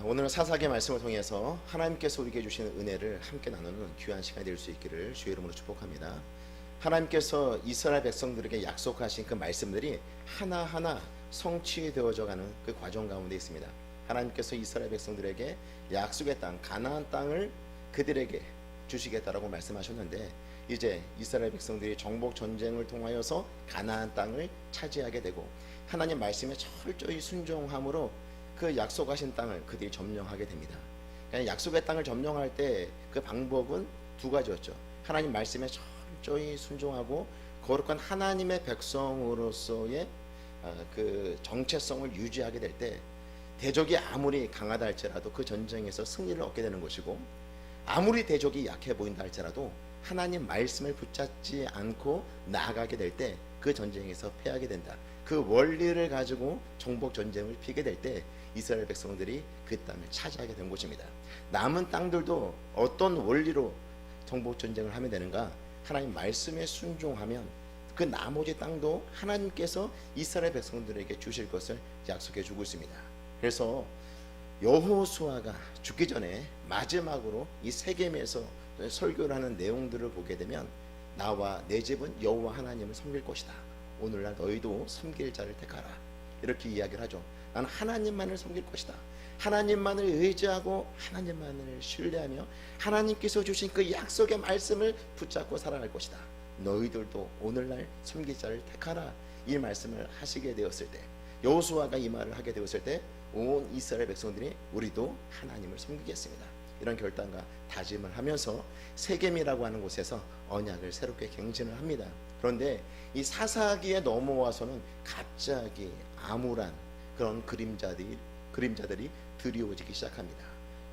오늘은 사사기의 말씀을 통해서 하나님께서 우리에게 주시는 은혜를 함께 나누는 귀한 시간이 될 수 있기를 주의 이름으로 축복합니다. 하나님께서 이스라엘 백성들에게 약속하신 그 말씀들이 하나하나 성취되어져 가는 그 과정 가운데 있습니다. 하나님께서 이스라엘 백성들에게 약속의 땅 가나안 땅을 그들에게 주시겠다라고 말씀하셨는데, 이제 이스라엘 백성들이 정복 전쟁을 통하여서 가나안 땅을 차지하게 되고 하나님 말씀에 철저히 순종함으로 그 약속하신 땅을 그들이 점령하게 됩니다. 그러니까 약속의 땅을 점령할 때 그 방법은 두 가지였죠. 하나님 말씀에 철저히 순종하고 거룩한 하나님의 백성으로서의 그 정체성을 유지하게 될 때 대적이 아무리 강하다 할지라도 그 전쟁에서 승리를 얻게 되는 것이고, 아무리 대적이 약해 보인다 할지라도 하나님 말씀을 붙잡지 않고 나아가게 될 때 그 전쟁에서 패하게 된다. 그 원리를 가지고 정복 전쟁을 피게 될 때 이스라엘 백성들이 그 땅을 차지하게 된 것입니다. 남은 땅들도 어떤 원리로 정복 전쟁을 하면 되는가? 하나님 말씀에 순종하면 그 나머지 땅도 하나님께서 이스라엘 백성들에게 주실 것을 약속해 주고 있습니다. 그래서 여호수아가 죽기 전에 마지막으로 이 세겜에서 설교를 하는 내용들을 보게 되면, 나와 내 집은 여호와 하나님을 섬길 것이다. 오늘날 너희도 섬길 자를 택하라. 이렇게 이야기를 하죠. 나는 하나님만을 섬길 것이다. 하나님만을 의지하고 하나님만을 신뢰하며 하나님께서 주신 그 약속의 말씀을 붙잡고 살아갈 것이다. 너희들도 오늘날 섬길 자를 택하라. 이 말씀을 하시게 되었을 때, 여호수아가 이 말을 하게 되었을 때 온 이스라엘 백성들이 우리도 하나님을 섬기겠습니다, 이런 결단과 다짐을 하면서 세겜이라고 하는 곳에서 언약을 새롭게 갱신을 합니다. 그런데 이 사사기에 넘어와서는 갑자기 암울한 그런 그림자들이 드리워지기 시작합니다.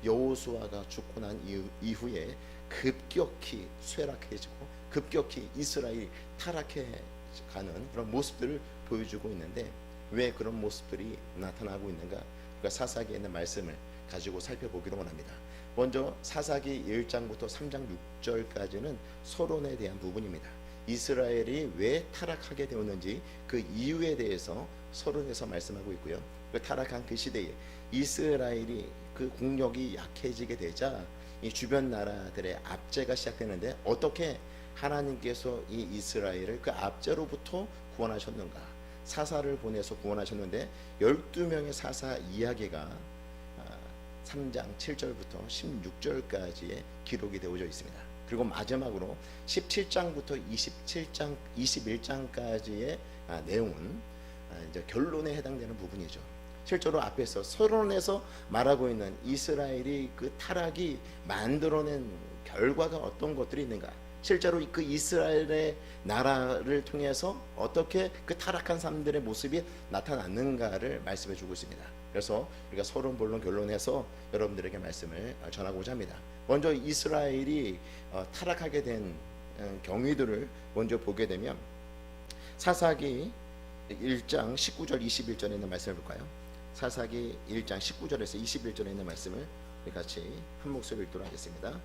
여호수아가 죽고 난 이후에 급격히 쇠락해지고 급격히 이스라엘이 타락해 가는 그런 모습들을 보여주고 있는데, 왜 그런 모습들이 나타나고 있는가? 그러니까 사사기에 있는 말씀을 가지고 살펴보기로 원합니다. 먼저 사사기 1장부터 3장 6절까지는 서론에 대한 부분입니다. 이스라엘이 왜 타락하게 되었는지 그 이유에 대해서 서론에서 말씀하고 있고요. 그 타락한 그 시대에 이스라엘이 그 국력이 약해지게 되자 이 주변 나라들의 압제가 시작되는데, 어떻게 하나님께서 이 이스라엘을 그 압제로부터 구원하셨는가? 사사를 보내서 구원하셨는데 12명의 사사 이야기가 3장 7절부터 16절까지의 기록이 되어져 있습니다. 그리고 마지막으로 17장부터 21장까지의 내용은 이제 결론에 해당되는 부분이죠. 실제로 앞에서 서론에서 말하고 있는 이스라엘이 그 타락이 만들어낸 결과가 어떤 것들이 있는가, 실제로 그 이스라엘의 나라를 통해서 어떻게 그 타락한 사람들의 모습이 나타났는가를 말씀해 주고 있습니다. 그래서 우리가 서론 본론 결론해서 여러분들에게 말씀을 전하고자 합니다. 먼저 이스라엘이 타락하게 된 경위들을 먼저 보게 되면, 사사기 1장 19절 21절에 있는 말씀을 볼까요? 사사기 1장 19절에서 21절에 있는 말씀을 우리 같이 한 목소리로 읽도록 하겠습니다.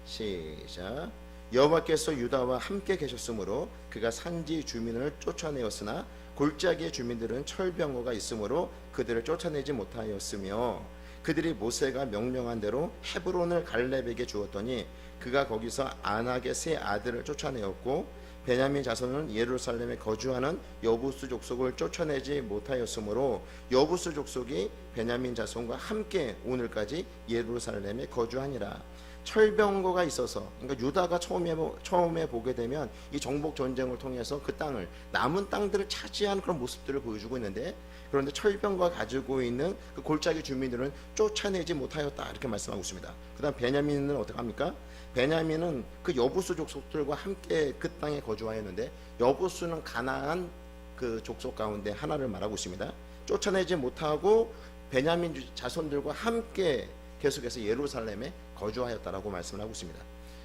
시작. 여호와께서 유다와 함께 계셨으므로 그가 산지 주민을 쫓아내었으나 골짜기의 주민들은 철병거가 있으므로 그들을 쫓아내지 못하였으며, 그들이 모세가 명령한 대로 헤브론을 갈렙에게 주었더니 그가 거기서 안악의 세 아들을 쫓아내었고, 베냐민 자손은 예루살렘에 거주하는 여부스 족속을 쫓아내지 못하였으므로 여부스 족속이 베냐민 자손과 함께 오늘까지 예루살렘에 거주하니라. 철병거가 있어서, 그러니까 유다가 처음에 보게 되면 이 정복 전쟁을 통해서 그 땅을, 남은 땅들을 차지하는 그런 모습들을 보여주고 있는데, 그런데 철병거가 가지고 있는 그 골짜기 주민들은 쫓아내지 못하였다, 이렇게 말씀하고 있습니다. 그 다음 베냐민은 어떻게 합니까? 베냐민은 그 여부스 족속들과 함께 그 땅에 거주하였는데, 여부스는 가나안 그 족속 가운데 하나를 말하고 있습니다. 쫓아내지 못하고 베냐민 자손들과 함께 계속해서 예루살렘에 거주하였다라고 말씀을 하고 있습니다.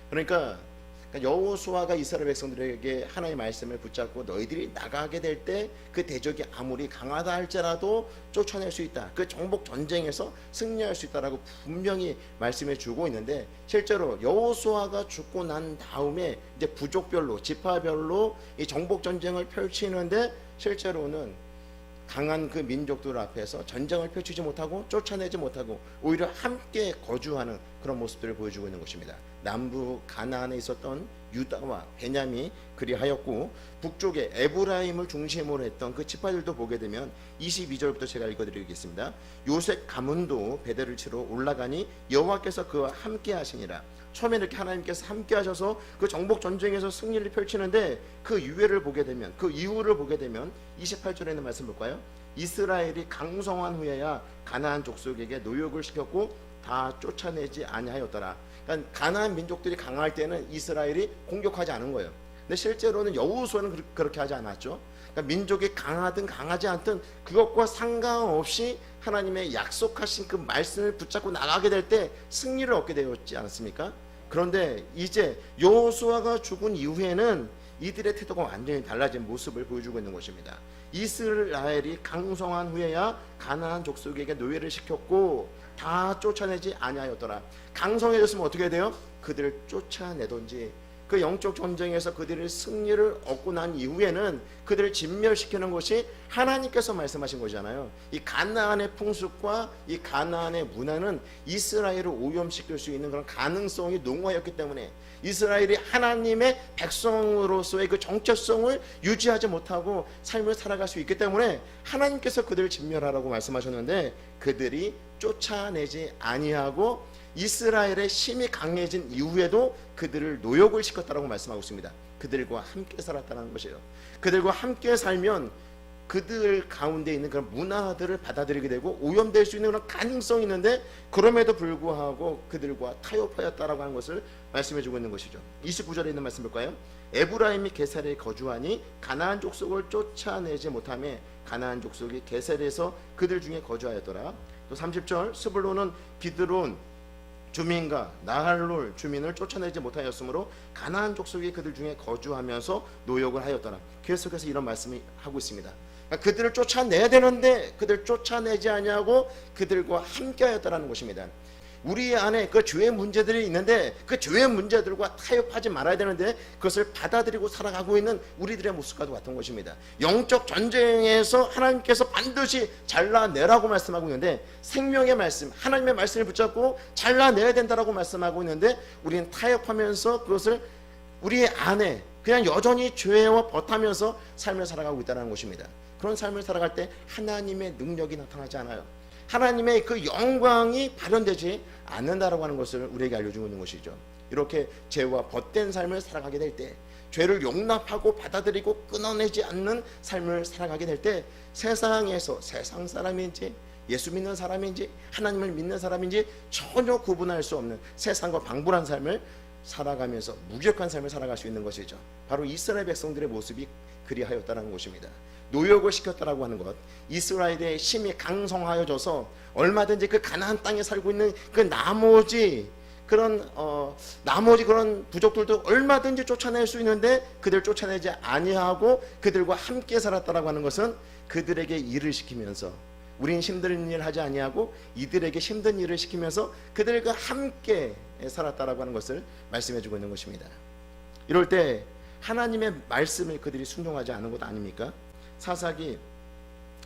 그러니까 여호수아가 이스라엘 백성들에게 하나님의 말씀을 붙잡고 너희들이 나가게 될 때 그 대적이 아무리 강하다 할지라도 쫓아낼 수 있다, 그 정복 전쟁에서 승리할 수 있다라고 분명히 말씀해 주고 있는데, 실제로 여호수아가 죽고 난 다음에 이제 부족별로 지파별로 이 정복 전쟁을 펼치는데, 실제로는 강한 그 민족들 앞에서 전쟁을 펼치지 못하고 쫓아내지 못하고 오히려 함께 거주하는 그런 모습들을 보여주고 있는 것입니다. 남부 가나안에 있었던 유다와 베냐민이 그리하였고 북쪽에 에브라임을 중심으로 했던 그 지파들도 보게 되면 22절부터 제가 읽어드리겠습니다. 요셉 가문도 베델을 치러 올라가니 여호와께서 그와 함께 하시니라. 처음에 이렇게 하나님께서 함께 하셔서 그 정복 전쟁에서 승리를 펼치는데 그 이후를 보게 되면, 그 이후를 보게 되면 28절에 있는 말씀 볼까요? 이스라엘이 강성한 후에야 가나안 족속에게 노역을 시켰고 다 쫓아내지 아니하였더라. 그러니까 가나안 민족들이 강할 때는 이스라엘이 공격하지 않은 거예요. 근데 실제로는 여호수아는 그렇게 하지 않았죠. 그러니까 민족이 강하든 강하지 않든 그것과 상관없이 하나님의 약속하신 그 말씀을 붙잡고 나가게 될 때 승리를 얻게 되었지 않습니까? 그런데 이제 여호수아가 죽은 이후에는 이들의 태도가 완전히 달라진 모습을 보여주고 있는 것입니다. 이스라엘이 강성한 후에야 가나안 족속에게 노예를 시켰고 다 쫓아내지 아니하였더라. 강성해졌으면 어떻게 돼요? 그들을 쫓아내든지 그 영적 전쟁에서 그들의 승리를 얻고 난 이후에는 그들을 진멸시키는 것이 하나님께서 말씀하신 거잖아요. 이 가나안의 풍습과 이 가나안의 문화는 이스라엘을 오염시킬 수 있는 그런 가능성이 농후하였기 때문에 이스라엘이 하나님의 백성으로서의 그 정체성을 유지하지 못하고 삶을 살아갈 수 있기 때문에 하나님께서 그들을 진멸하라고 말씀하셨는데 그들이 쫓아내지 아니하고 이스라엘의 힘이 강해진 이후에도 그들을 노역을 시켰다라고 말씀하고 있습니다. 그들과 함께 살았다는 것이에요. 그들과 함께 살면 그들 가운데 있는 그런 문화들을 받아들이게 되고 오염될 수 있는 그런 가능성이 있는데 그럼에도 불구하고 그들과 타협하였다라고 하는 것을 말씀해주고 있는 것이죠. 29절에 있는 말씀 볼까요? 에브라임이 게살에 거주하니 가나안 족속을 쫓아내지 못하며 가나안 족속이 게살에서 그들 중에 거주하였더라. 또 30절 스불론은 비드론 주민과 나할롤 주민을 쫓아내지 못하였으므로 가나안 족속이 그들 중에 거주하면서 노역을 하였더라. 계속해서 이런 말씀을 하고 있습니다. 그러니까 그들을 쫓아내야 되는데 그들 쫓아내지 아니하고 그들과 함께하였다라는 것입니다. 우리 안에 그 죄의 문제들이 있는데 그 죄의 문제들과 타협하지 말아야 되는데 그것을 받아들이고 살아가고 있는 우리들의 모습과도 같은 것입니다. 영적 전쟁에서 하나님께서 반드시 잘라내라고 말씀하고 있는데 생명의 말씀, 하나님의 말씀을 붙잡고 잘라내야 된다라고 말씀하고 있는데 우리는 타협하면서 그것을 우리 안에 그냥 여전히 죄와 버타면서 삶을 살아가고 있다는 것입니다. 그런 삶을 살아갈 때 하나님의 능력이 나타나지 않아요. 하나님의 그 영광이 발현되지 않는다라고 하는 것을 우리에게 알려주고 있는 것이죠. 이렇게 죄와 벗된 삶을 살아가게 될 때, 죄를 용납하고 받아들이고 끊어내지 않는 삶을 살아가게 될 때 세상에서 세상 사람인지 예수 믿는 사람인지 하나님을 믿는 사람인지 전혀 구분할 수 없는 세상과 방불한 삶을 살아가면서 무기력한 삶을 살아갈 수 있는 것이죠. 바로 이스라엘 백성들의 모습이 그리하였다는 것입니다. 노역을 시켰다라고 하는 것, 이스라엘의 힘이 강성하여져서 얼마든지 그 가나안 땅에 살고 있는 그 나머지 그런 부족들도 얼마든지 쫓아낼 수 있는데 그들 쫓아내지 아니하고 그들과 함께 살았다라고 하는 것은 그들에게 일을 시키면서 우린 힘든 일을 하지 아니하고 이들에게 힘든 일을 시키면서 그들과 함께 살았다라고 하는 것을 말씀해주고 있는 것입니다. 이럴 때 하나님의 말씀을 그들이 순종하지 않은 것 아닙니까? 사사기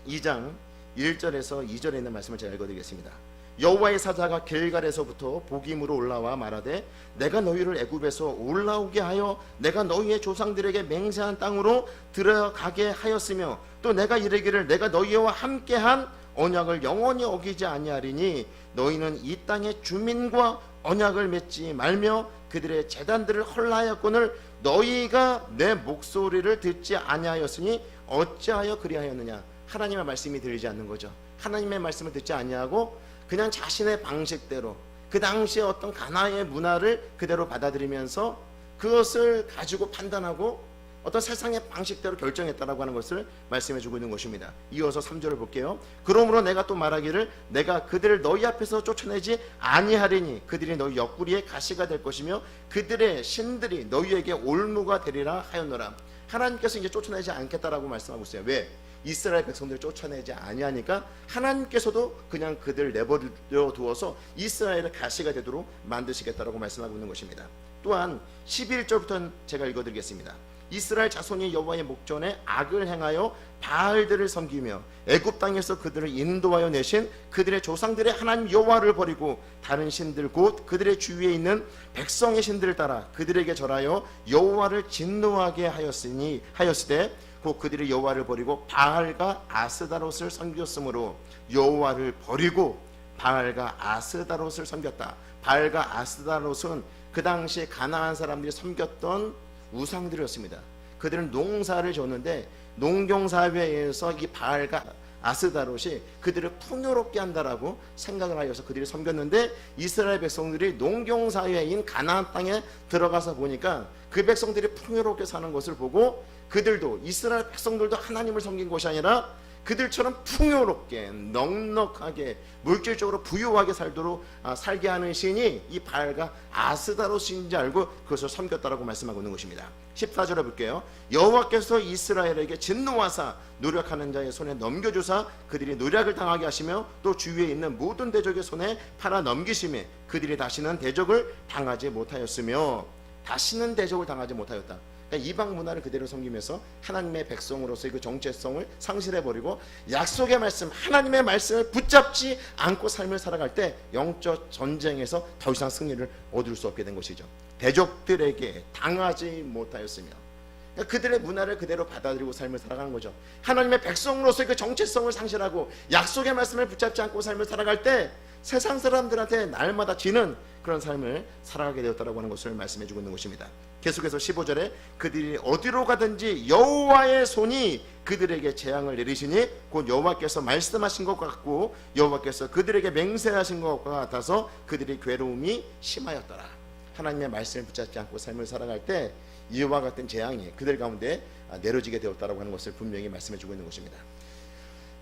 2장 1절에서 2절에 있는 말씀을 제가 읽어드리겠습니다. 여호와의 사자가 길갈에서부터 복임으로 올라와 말하되 내가 너희를 애굽에서 올라오게 하여 내가 너희의 조상들에게 맹세한 땅으로 들어가게 하였으며 또 내가 이르기를 내가 너희와 함께한 언약을 영원히 어기지 아니하리니 너희는 이 땅의 주민과 언약을 맺지 말며 그들의 제단들을 헐라하였거늘 너희가 내 목소리를 듣지 아니하였으니 어찌하여 그리하였느냐. 하나님의 말씀이 들리지 않는 거죠. 하나님의 말씀을 듣지 아니하고 그냥 자신의 방식대로 그 당시에 어떤 가나안의 문화를 그대로 받아들이면서 그것을 가지고 판단하고 어떤 세상의 방식대로 결정했다라고 하는 것을 말씀해 주고 있는 것입니다. 이어서 3절을 볼게요. 그러므로 내가 또 말하기를 내가 그들을 너희 앞에서 쫓아내지 아니하리니 그들이 너희 옆구리에 가시가 될 것이며 그들의 신들이 너희에게 올무가 되리라 하였노라. 하나님께서 이제 쫓아내지 않겠다라고 말씀하고 있어요. 왜? 이스라엘 백성들을 쫓아내지 아니하니까 하나님께서도 그냥 그들 내버려 두어서 이스라엘의 가시가 되도록 만드시겠다라고 말씀하고 있는 것입니다. 또한 11절부터 제가 읽어드리겠습니다. 이스라엘 자손이 여호와의 목전에 악을 행하여 바알들을 섬기며 애굽 땅에서 그들을 인도하여 내신 그들의 조상들의 하나님 여호와를 버리고 다른 신들 곧 그들의 주위에 있는 백성의 신들을 따라 그들에게 절하여 여호와를 진노하게 하였으되 곧 그들이 여호와를 버리고 바알과 아스다롯을 섬겼으므로 여호와를 버리고 바알과 아스다롯을 섬겼다. 바알과 아스다롯은 그 당시에 가나안 사람들이 섬겼던 우상들이었습니다. 그들은 농사를 졌는데 농경사회에서 이 바알과 아스다롯이 그들을 풍요롭게 한다라고 생각을 하여서 그들이 섬겼는데 이스라엘 백성들이 농경사회인 가나안 땅에 들어가서 보니까 그 백성들이 풍요롭게 사는 것을 보고 그들도 이스라엘 백성들도 하나님을 섬긴 것이 아니라 그들처럼 풍요롭게 넉넉하게 물질적으로 부유하게 살게 하는 신이 이 바알과 아스다롯 신인지 알고 그것을 섬겼다라고 말씀하고 있는 것입니다. 14절에 볼게요. 여호와께서 이스라엘에게 진노하사 노력하는 자의 손에 넘겨주사 그들이 노력을 당하게 하시며 또 주위에 있는 모든 대적의 손에 팔아 넘기심에 그들이 다시는 대적을 당하지 못하였으며 다시는 대적을 당하지 못하였다. 그러니까 이방 문화를 그대로 섬기면서 하나님의 백성으로서의 그 정체성을 상실해버리고 약속의 말씀, 하나님의 말씀을 붙잡지 않고 삶을 살아갈 때 영적 전쟁에서 더 이상 승리를 얻을 수 없게 된 것이죠. 대적들에게 당하지 못하였으며, 그러니까 그들의 문화를 그대로 받아들이고 삶을 살아가는 거죠. 하나님의 백성으로서의 그 정체성을 상실하고 약속의 말씀을 붙잡지 않고 삶을 살아갈 때 세상 사람들한테 날마다 지는 그런 삶을 살아가게 되었다라고 하는 것을 말씀해주고 있는 것입니다. 계속해서 15절에 그들이 어디로 가든지 여호와의 손이 그들에게 재앙을 내리시니 곧 여호와께서 말씀하신 것 같고 여호와께서 그들에게 맹세하신 것과 같아서 그들의 괴로움이 심하였더라. 하나님의 말씀을 붙잡지 않고 삶을 살아갈 때 이와 같은 재앙이 그들 가운데 내려지게 되었다라고 하는 것을 분명히 말씀해주고 있는 것입니다.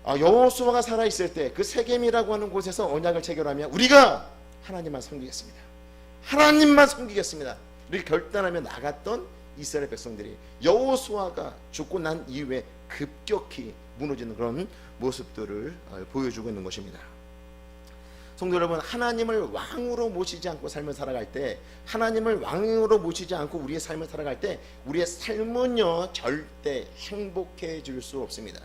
여호수아가 살아있을 때 그 세겜이라고 하는 곳에서 언약을 체결하며 우리가 하나님만 섬기겠습니다. 하나님만 섬기겠습니다. 이렇게 결단하며 나갔던 이스라엘 백성들이 여호수아가 죽고 난 이후에 급격히 무너지는 그런 모습들을 보여주고 있는 것입니다. 성도 여러분, 하나님을 왕으로 모시지 않고 삶을 살아갈 때, 하나님을 왕으로 모시지 않고 우리의 삶을 살아갈 때 우리의 삶은요 절대 행복해질 수 없습니다.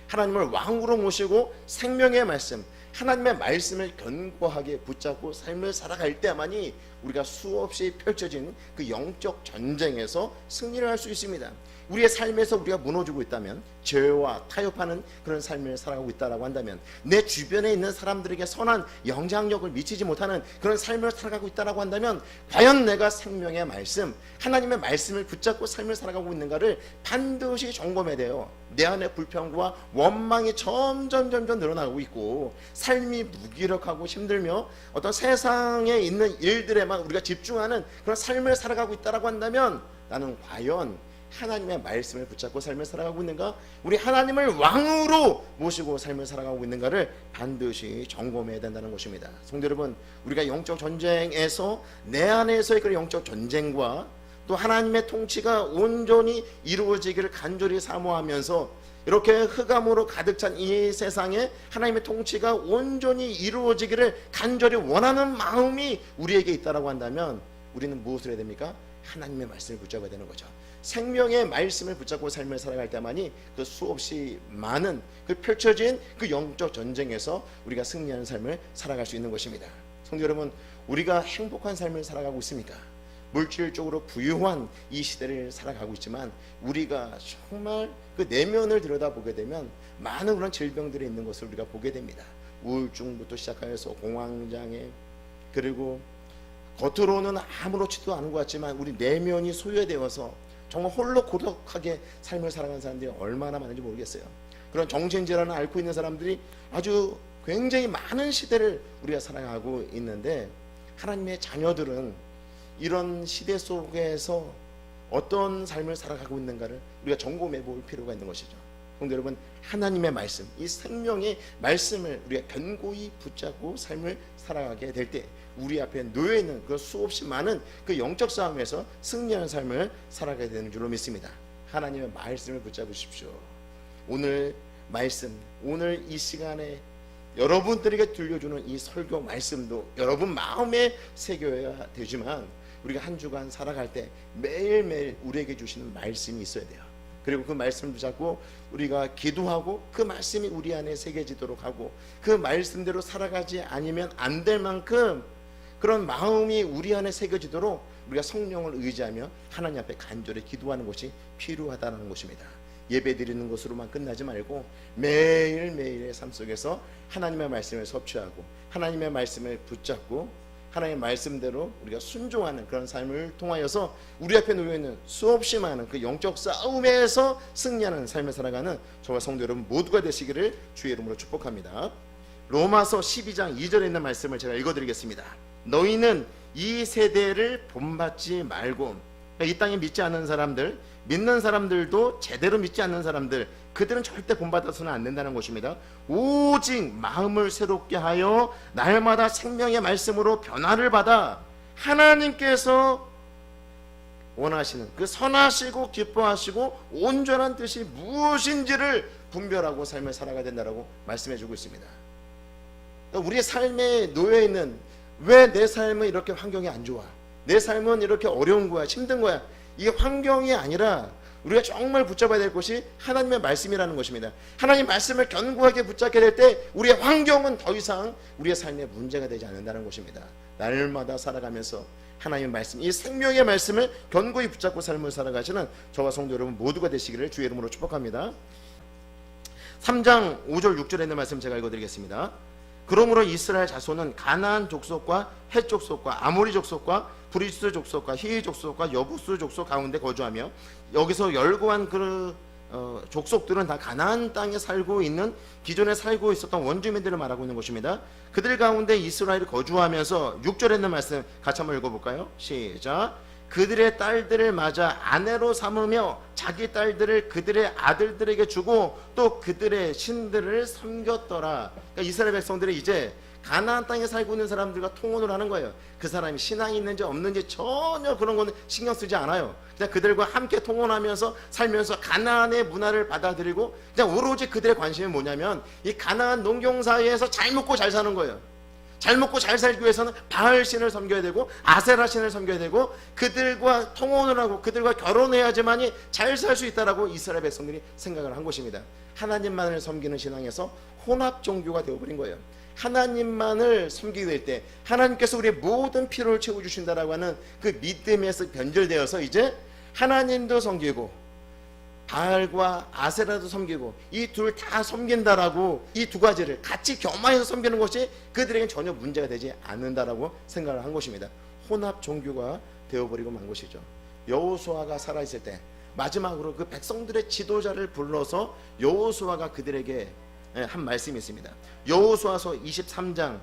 하나님을 왕으로 모시고 생명의 말씀, 하나님의 말씀을 견고하게 붙잡고 삶을 살아갈 때만이 우리가 수없이 펼쳐진 그 영적 전쟁에서 승리를 할 수 있습니다. 우리의 삶에서 우리가 무너지고 있다면, 죄와 타협하는 그런 삶을 살아가고 있다라고 한다면, 내 주변에 있는 사람들에게 선한 영향력을 미치지 못하는 그런 삶을 살아가고 있다라고 한다면, 과연 내가 생명의 말씀, 하나님의 말씀을 붙잡고 삶을 살아가고 있는가를 반드시 점검해야 돼요. 내 안에 불평과 원망이 점점 늘어나고 있고 삶이 무기력하고 힘들며 어떤 세상에 있는 일들에만 우리가 집중하는 그런 삶을 살아가고 있다라고 한다면, 나는 과연 하나님의 말씀을 붙잡고 삶을 살아가고 있는가? 우리 하나님을 왕으로 모시고 삶을 살아가고 있는가를 반드시 점검해야 된다는 것입니다. 성도 여러분, 우리가 영적 전쟁에서 내 안에서의 그런 영적 전쟁과 또 하나님의 통치가 온전히 이루어지기를 간절히 사모하면서 이렇게 흑암으로 가득 찬 이 세상에 하나님의 통치가 온전히 이루어지기를 간절히 원하는 마음이 우리에게 있다라고 한다면 우리는 무엇을 해야 됩니까? 하나님의 말씀을 붙잡아야 되는 거죠. 생명의 말씀을 붙잡고 삶을 살아갈 때만이 그 수없이 많은 그 펼쳐진 그 영적 전쟁에서 우리가 승리하는 삶을 살아갈 수 있는 것입니다. 성도 여러분, 우리가 행복한 삶을 살아가고 있습니까? 물질적으로 부유한 이 시대를 살아가고 있지만 우리가 정말 그 내면을 들여다보게 되면 많은 그런 질병들이 있는 것을 우리가 보게 됩니다. 우울증부터 시작하여서 공황장애, 그리고 겉으로는 아무렇지도 않은 것 같지만 우리 내면이 소외되어서 정말 홀로 고독하게 삶을 살아가는 사람들이 얼마나 많은지 모르겠어요. 그런 정신질환을 앓고 있는 사람들이 아주 굉장히 많은 시대를 우리가 살아가고 있는데, 하나님의 자녀들은 이런 시대 속에서 어떤 삶을 살아가고 있는가를 우리가 점검해 볼 필요가 있는 것이죠. 그런데 여러분, 하나님의 말씀, 이 생명의 말씀을 우리가 견고히 붙잡고 삶을 살아가게 될 때 우리 앞에 놓여 있는 그 수없이 많은 그 영적 싸움에서 승리하는 삶을 살아가게 되는 줄로 믿습니다. 하나님의 말씀을 붙잡으십시오. 오늘 말씀, 오늘 이 시간에 여러분들에게 들려주는 이 설교 말씀도 여러분 마음에 새겨야 되지만 우리가 한 주간 살아갈 때 매일매일 우리에게 주시는 말씀이 있어야 돼요. 그리고 그 말씀을 붙잡고 우리가 기도하고 그 말씀이 우리 안에 새겨지도록 하고 그 말씀대로 살아가지 않으면 안 될 만큼 그런 마음이 우리 안에 새겨지도록 우리가 성령을 의지하며 하나님 앞에 간절히 기도하는 것이 필요하다는 것입니다. 예배 드리는 것으로만 끝나지 말고 매일매일의 삶 속에서 하나님의 말씀을 섭취하고 하나님의 말씀을 붙잡고 하나님의 말씀대로 우리가 순종하는 그런 삶을 통하여서 우리 앞에 놓여있는 수없이 많은 그 영적 싸움에서 승리하는 삶을 살아가는 저와 성도 여러분 모두가 되시기를 주의 이름으로 축복합니다. 로마서 12장 2절에 있는 말씀을 제가 읽어드리겠습니다. 너희는 이 세대를 본받지 말고, 이 땅에 믿지 않는 사람들, 믿는 사람들도 제대로 믿지 않는 사람들, 그들은 절대 본받아서는 안 된다는 것입니다. 오직 마음을 새롭게 하여 날마다 생명의 말씀으로 변화를 받아 하나님께서 원하시는 그 선하시고 기뻐하시고 온전한 뜻이 무엇인지를 분별하고 삶을 살아가야 된다고 말씀해 주고 있습니다. 우리의 삶에 놓여있는, 왜 내 삶은 이렇게 환경이 안 좋아, 내 삶은 이렇게 어려운 거야, 힘든 거야, 이게 환경이 아니라 우리가 정말 붙잡아야 될 것이 하나님의 말씀이라는 것입니다. 하나님 말씀을 견고하게 붙잡게 될 때 우리의 환경은 더 이상 우리의 삶에 문제가 되지 않는다는 것입니다. 날마다 살아가면서 하나님의 말씀, 이 생명의 말씀을 견고히 붙잡고 삶을 살아가시는 저와 성도 여러분 모두가 되시기를 주의 이름으로 축복합니다. 3장 5절 6절에 있는 말씀 제가 읽어드리겠습니다. 그러므로 이스라엘 자손은 가나안 족속과 헷 족속과 아모리 족속과 브리스 족속과 히위 족속과 여부스 족속 가운데 거주하며, 여기서 열거한 그 족속들은 다 가나안 땅에 살고 있는, 기존에 살고 있었던 원주민들을 말하고 있는 것입니다. 그들 가운데 이스라엘이 거주하면서 6절에 있는 말씀 같이 한번 읽어볼까요? 시작. 그들의 딸들을 맞아 아내로 삼으며 자기 딸들을 그들의 아들들에게 주고 또 그들의 신들을 섬겼더라. 그러니까 이스라엘 백성들이 이제 가나안 땅에 살고 있는 사람들과 통혼을 하는 거예요. 그 사람이 신앙이 있는지 없는지 전혀 그런 거는 신경 쓰지 않아요. 그냥 그들과 함께 통혼하면서 살면서 가나안의 문화를 받아들이고 그냥 오로지 그들의 관심이 뭐냐면 이 가나안 농경사회에서 잘 먹고 잘 사는 거예요. 잘 먹고 잘 살기 위해서는 바알 신을 섬겨야 되고 아세라 신을 섬겨야 되고 그들과 통혼을 하고 그들과 결혼해야지만이 잘 살 수 있다라고 이스라엘 백성들이 생각을 한 것입니다. 하나님만을 섬기는 신앙에서 혼합 종교가 되어버린 거예요. 하나님만을 섬기게 될 때 하나님께서 우리의 모든 필요를 채워주신다라고 하는 그 믿음에서 변절되어서 이제 하나님도 섬기고 바알과 아세라도 섬기고 이 둘 다 섬긴다라고 이 두 가지를 같이 겸하여서 섬기는 것이 그들에겐 전혀 문제가 되지 않는다라고 생각을 한 것입니다. 혼합 종교가 되어버리고 만 것이죠. 여호수아가 살아있을 때 마지막으로 그 백성들의 지도자를 불러서 여호수아가 그들에게 한 말씀이 있습니다. 여호수아서 23장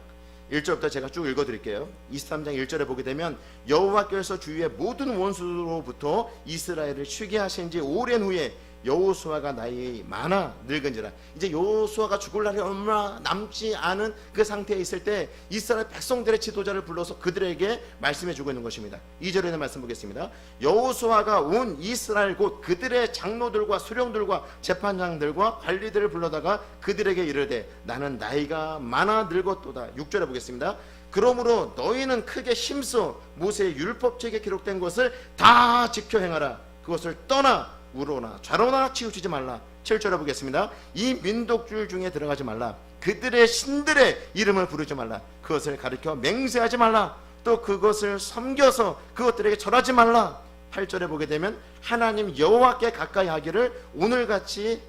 1절부터 제가 쭉 읽어드릴게요. 23장 1절에 보게 되면 여호와께서 주위의 모든 원수로부터 이스라엘을 쉬게 하신 지 오랜 후에 여호수아가 나이 많아 늙은지라. 이제 여호수아가 죽을 날이 얼마 남지 않은 그 상태에 있을 때 이스라엘 백성들의 지도자를 불러서 그들에게 말씀해 주고 있는 것입니다. 2절에 있는 말씀 보겠습니다. 여호수아가 온 이스라엘 곧 그들의 장로들과 수령들과 재판장들과 관리들을 불러다가 그들에게 이르되 나는 나이가 많아 늙었도다. 6절에 보겠습니다. 그러므로 너희는 크게 힘써 모세의 율법책에 기록된 것을 다 지켜 행하라. 그것을 떠나 우로나 좌로나 치우치지 말라. 7절에 보겠습니다. 이 민족줄 중에 들어가지 말라. 그들의 신들의 이름을 부르지 말라. 그것을 가리켜 맹세하지 말라. 또 그것을 섬겨서 그것들에게 절하지 말라. 8절에 보게 되면 하나님 여호와께 가까이 하기를 오늘까지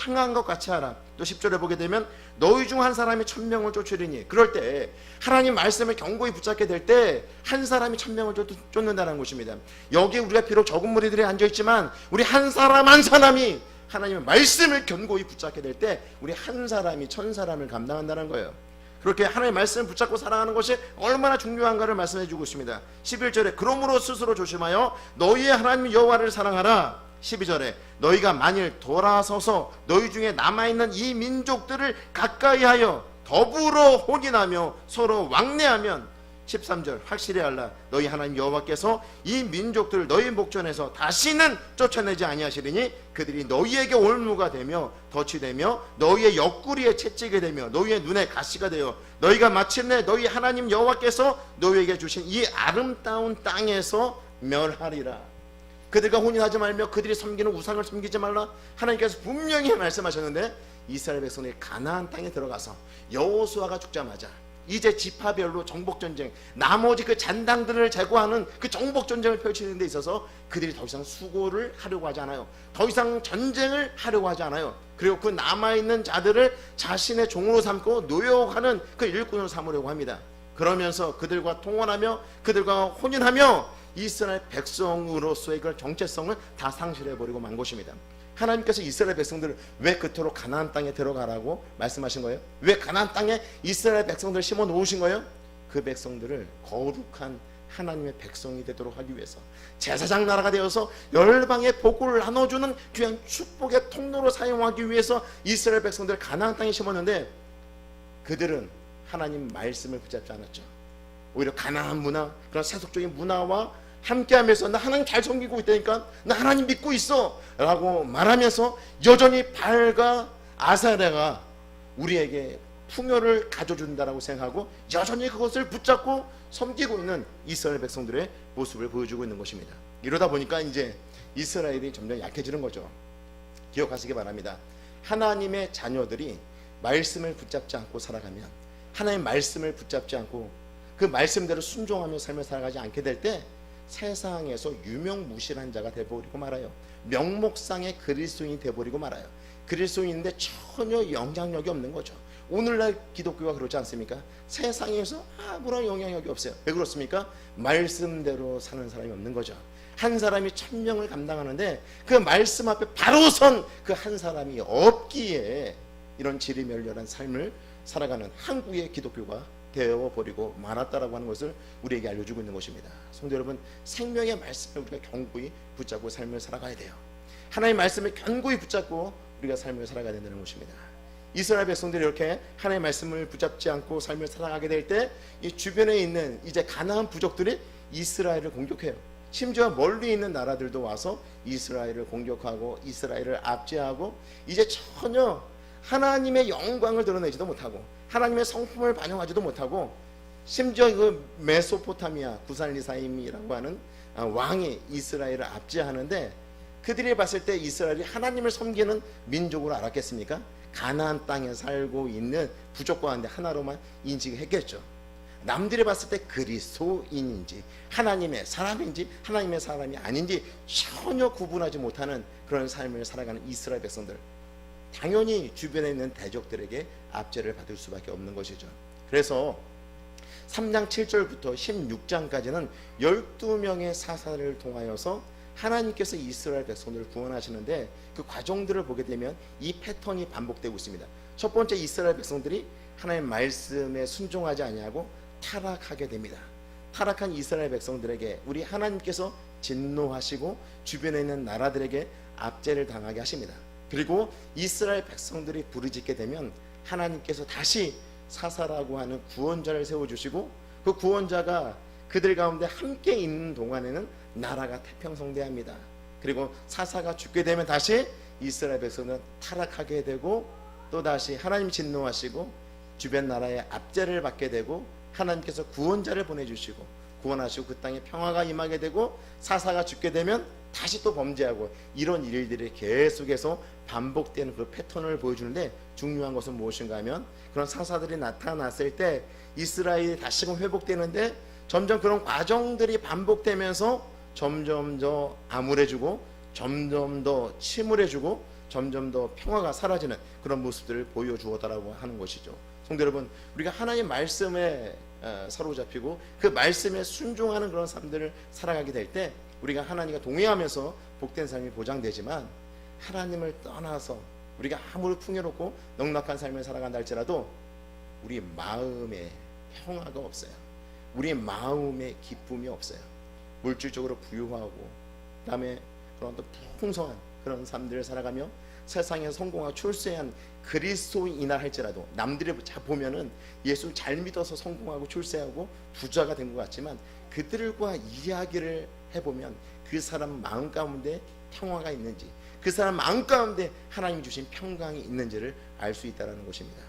행한 것 같이 하라. 또 10절에 보게 되면 너희 중 한 사람이 1000명을 쫓으리니, 그럴 때 하나님 말씀을 견고히 붙잡게 될 때 한 사람이 1000명을 쫓는다는 것입니다. 여기 우리가 비록 적은 무리들이 앉아있지만 우리 한 사람 한 사람이 하나님의 말씀을 견고히 붙잡게 될 때 우리 한 사람이 1000사람을 감당한다는 거예요. 그렇게 하나님의 말씀을 붙잡고 살아가는 것이 얼마나 중요한가를 말씀해 주고 있습니다. 11절에 그러므로 스스로 조심하여 너희의 하나님 여호와를 사랑하라. 12절에 너희가 만일 돌아서서 너희 중에 남아있는 이 민족들을 가까이하여 더불어 혼인하며 서로 왕래하면, 13절 확실히 알라. 너희 하나님 여호와께서 이 민족들을 너희 목전에서 다시는 쫓아내지 아니하시리니 그들이 너희에게 올무가 되며 덫이 되며 너희의 옆구리에 채찍이 되며 너희의 눈에 가시가 되어 너희가 마침내 너희 하나님 여호와께서 너희에게 주신 이 아름다운 땅에서 멸하리라. 그들과 혼인하지 말며 그들이 섬기는 우상을 섬기지 말라. 하나님께서 분명히 말씀하셨는데 이스라엘 백성이 가나안 땅에 들어가서 여호수아가 죽자마자 이제 지파별로 정복전쟁, 나머지 그 잔당들을 제거하는 그 정복전쟁을 펼치는 데 있어서 그들이 더 이상 수고를 하려고 하지 않아요. 더 이상 전쟁을 하려고 하지 않아요. 그리고 그 남아있는 자들을 자신의 종으로 삼고 노역하는 그 일꾼으로 삼으려고 합니다. 그러면서 그들과 통혼하며 그들과 혼인하며 이스라엘 백성으로서의 그 정체성을 다 상실해버리고 만 것입니다. 하나님께서 이스라엘 백성들을 왜 그토록 가나안 땅에 들어가라고 말씀하신 거예요? 왜 가나안 땅에 이스라엘 백성들을 심어 놓으신 거예요? 그 백성들을 거룩한 하나님의 백성이 되도록 하기 위해서, 제사장 나라가 되어서 열방의 복을 나눠주는 귀한 축복의 통로로 사용하기 위해서 이스라엘 백성들을 가나안 땅에 심었는데 그들은 하나님 말씀을 붙잡지 않았죠. 오히려 가나안 문화, 그런 세속적인 문화와 함께하면서 나 하나님 잘 섬기고 있다니까, 나 하나님 믿고 있어 라고 말하면서 여전히 발과 아사랴가 우리에게 풍요를 가져준다라고 생각하고 여전히 그것을 붙잡고 섬기고 있는 이스라엘 백성들의 모습을 보여주고 있는 것입니다. 이러다 보니까 이제 이스라엘이 점점 약해지는 거죠. 기억하시기 바랍니다. 하나님의 자녀들이 말씀을 붙잡지 않고 살아가면, 하나님의 말씀을 붙잡지 않고 그 말씀대로 순종하며 삶을 살아가지 않게 될 때 세상에서 유명무실한 자가 되어버리고 말아요. 명목상의 그리스도인이 되어버리고 말아요. 그리스도인인데 전혀 영향력이 없는 거죠. 오늘날 기독교가 그렇지 않습니까? 세상에서 아무런 영향력이 없어요. 왜 그렇습니까? 말씀대로 사는 사람이 없는 거죠. 한 사람이 1000명을 감당하는데 그 말씀 앞에 바로 선 그 한 사람이 없기에 이런 지리멸렬한 삶을 살아가는 한국의 기독교가 되어버리고 말았다라고 하는 것을 우리에게 알려주고 있는 것입니다. 성도 여러분, 생명의 말씀을 우리가 견고히 붙잡고 삶을 살아가야 돼요. 하나님의 말씀을 견고히 붙잡고 우리가 삶을 살아가야 된다는 것입니다. 이스라엘 백성들이 이렇게 하나님의 말씀을 붙잡지 않고 삶을 살아가게 될 때 이 주변에 있는 이제 가나안 부족들이 이스라엘을 공격해요. 심지어 멀리 있는 나라들도 와서 이스라엘을 공격하고 이스라엘을 압제하고 이제 전혀 하나님의 영광을 드러내지도 못하고 하나님의 성품을 반영하지도 못하고 심지어 그 메소포타미아 구살리사임이라고 하는 왕이 이스라엘을 압제하는데 그들이 봤을 때 이스라엘이 하나님을 섬기는 민족으로 알았겠습니까? 가나안 땅에 살고 있는 부족 가운데 하나로만 인식했겠죠. 남들이 봤을 때 그리스도인인지 하나님의 사람인지 하나님의 사람이 아닌지 전혀 구분하지 못하는 그런 삶을 살아가는 이스라엘 백성들, 당연히 주변에 있는 대적들에게 압제를 받을 수밖에 없는 것이죠. 그래서 3장 7절부터 16장까지는 12명의 사사를 통하여서 하나님께서 이스라엘 백성들을 구원하시는데 그 과정들을 보게 되면 이 패턴이 반복되고 있습니다. 첫 번째, 이스라엘 백성들이 하나님의 말씀에 순종하지 아니하고 타락하게 됩니다. 타락한 이스라엘 백성들에게 우리 하나님께서 진노하시고 주변에 있는 나라들에게 압제를 당하게 하십니다. 그리고 이스라엘 백성들이 부르짖게 되면 하나님께서 다시 사사라고 하는 구원자를 세워주시고 그 구원자가 그들 가운데 함께 있는 동안에는 나라가 태평성대합니다. 그리고 사사가 죽게 되면 다시 이스라엘 백성은 타락하게 되고 또 다시 하나님 진노하시고 주변 나라의 압제를 받게 되고 하나님께서 구원자를 보내주시고 구원하시고 그 땅에 평화가 임하게 되고 사사가 죽게 되면 다시 또 범죄하고 이런 일들이 계속해서 반복되는 그 패턴을 보여주는데 중요한 것은 무엇인가 하면 그런 사사들이 나타났을 때 이스라엘이 다시금 회복되는데 점점 그런 과정들이 반복되면서 점점 더 암울해지고 점점 더 침울해지고 점점 더 평화가 사라지는 그런 모습들을 보여주었다라고 하는 것이죠. 성도 여러분, 우리가 하나님의 말씀에 사로잡히고 그 말씀에 순종하는 그런 삶들을 살아가게 될 때 우리가 하나님과 동행하면서 복된 삶이 보장되지만 하나님을 떠나서 우리가 아무리 풍요롭고 넉넉한 삶을 살아간다 할지라도 우리 마음에 평화가 없어요. 우리 마음에 기쁨이 없어요. 물질적으로 부유하고 그다음에 그런 또 풍성한 그런 삶들을 살아가며 세상에 성공하고 출세한 그리스도인이나 할지라도 남들이 보면은 예수 잘 믿어서 성공하고 출세하고 부자가 된 것 같지만 그들과 이야기를 해보면 그 사람 마음 가운데 평화가 있는지, 그 사람 마음 가운데 하나님 주신 평강이 있는지를 알 수 있다는 것입니다.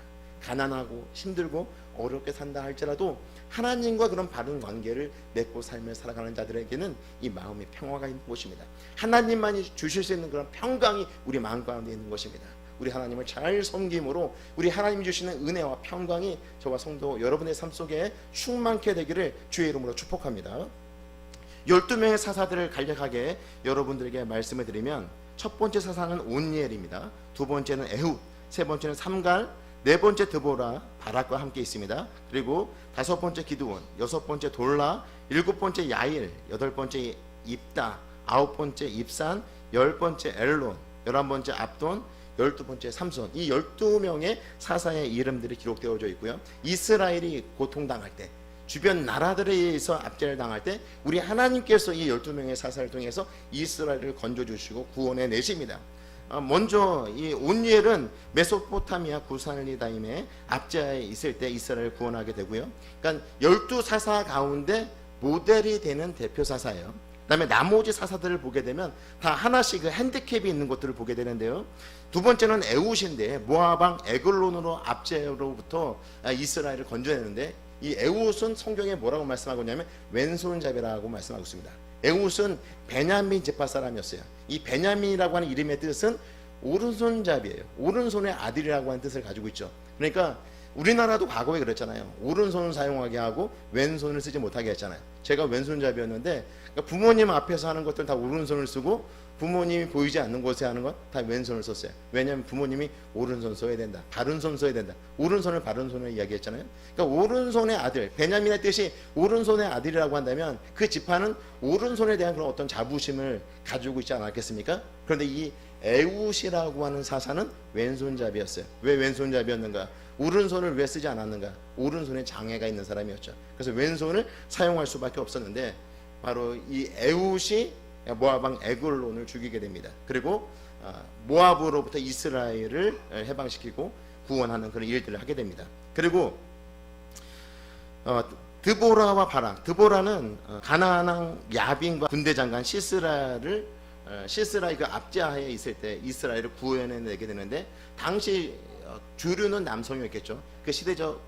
가난하고 힘들고 어렵게 산다 할지라도 하나님과 그런 바른 관계를 맺고 삶을 살아가는 자들에게는 이 마음의 평화가 있는 것입니다. 하나님만이 주실 수 있는 그런 평강이 우리 마음 가운데 있는 것입니다. 우리 하나님을 잘 섬김으로 우리 하나님이 주시는 은혜와 평강이 저와 성도 여러분의 삶 속에 충만케 되기를 주의 이름으로 축복합니다. 12명의 사사들을 간략하게 여러분들에게 말씀을 드리면, 첫 번째 사사는 온니엘입니다. 두 번째는 에훗, 세 번째는 삼갈, 네 번째 드보라, 바락과 함께 있습니다. 그리고 다섯 번째 기드온, 여섯 번째 돌라, 일곱 번째 야일, 여덟 번째 입다, 아홉 번째 입산, 열 번째 엘론, 11번째 압돈, 12번째 삼손. 이 12명의 사사의 이름들이 기록되어져 있고요. 이스라엘이 고통당할 때, 주변 나라들에 의해서 압제를 당할 때 우리 하나님께서 이 12명의 사사를 통해서 이스라엘을 건져주시고 구원해 내십니다. 먼저 이 온니엘은 메소포타미아 구살리다임의 압제에 있을 때 이스라엘을 구원하게 되고요. 그러니까 12사사 가운데 모델이 되는 대표 사사예요. 그다음에 나머지 사사들을 보게 되면 다 하나씩 그 핸디캡이 있는 것들을 보게 되는데요. 두 번째는 에훗인데 모압왕 에글론으로 압제로부터 이스라엘을 건져내는데, 이 에훗은 성경에 뭐라고 말씀하고 있냐면 왼손잡이라고 말씀하고 있습니다. 에훗은 베냐민 지파 사람이었어요. 이 베냐민이라고 하는 이름의 뜻은 오른손잡이에요. 오른손의 아들이라고 하는 뜻을 가지고 있죠. 그러니까 우리나라도 과거에 그랬잖아요. 오른손을 사용하게 하고 왼손을 쓰지 못하게 했잖아요. 제가 왼손잡이였는데 그러니까 부모님 앞에서 하는 것들 다 오른손을 쓰고 부모님이 보이지 않는 곳에 하는 건 다 왼손을 썼어요. 왜냐하면 부모님이 오른손 써야 된다, 바른 손 써야 된다, 오른손을 바른 손으로 이야기했잖아요. 그러니까 오른손의 아들, 베냐민의 뜻이 오른손의 아들이라고 한다면 그 지파는 오른손에 대한 그런 어떤 자부심을 가지고 있지 않았겠습니까? 그런데 이 에훗이라고 하는 사사는 왼손잡이였어요. 왜 왼손잡이였는가? 오른손을 왜 쓰지 않았는가? 오른손에 장애가 있는 사람이었죠. 그래서 왼손을 사용할 수밖에 없었는데, 바로 이 에훗이 모압왕 에글론을 죽이게 됩니다. 그리고 모압으로부터 이스라엘을 해방시키고 구원하는 그런 일들을 하게 됩니다. 그리고 드보라와 바락, 드보라는 가나안 야빈과 군대 장관 시스라의 그 압제하에 있을 때 이스라엘을 구원해내게 되는데, 당시 주류는 남성이었겠죠. 그 시대적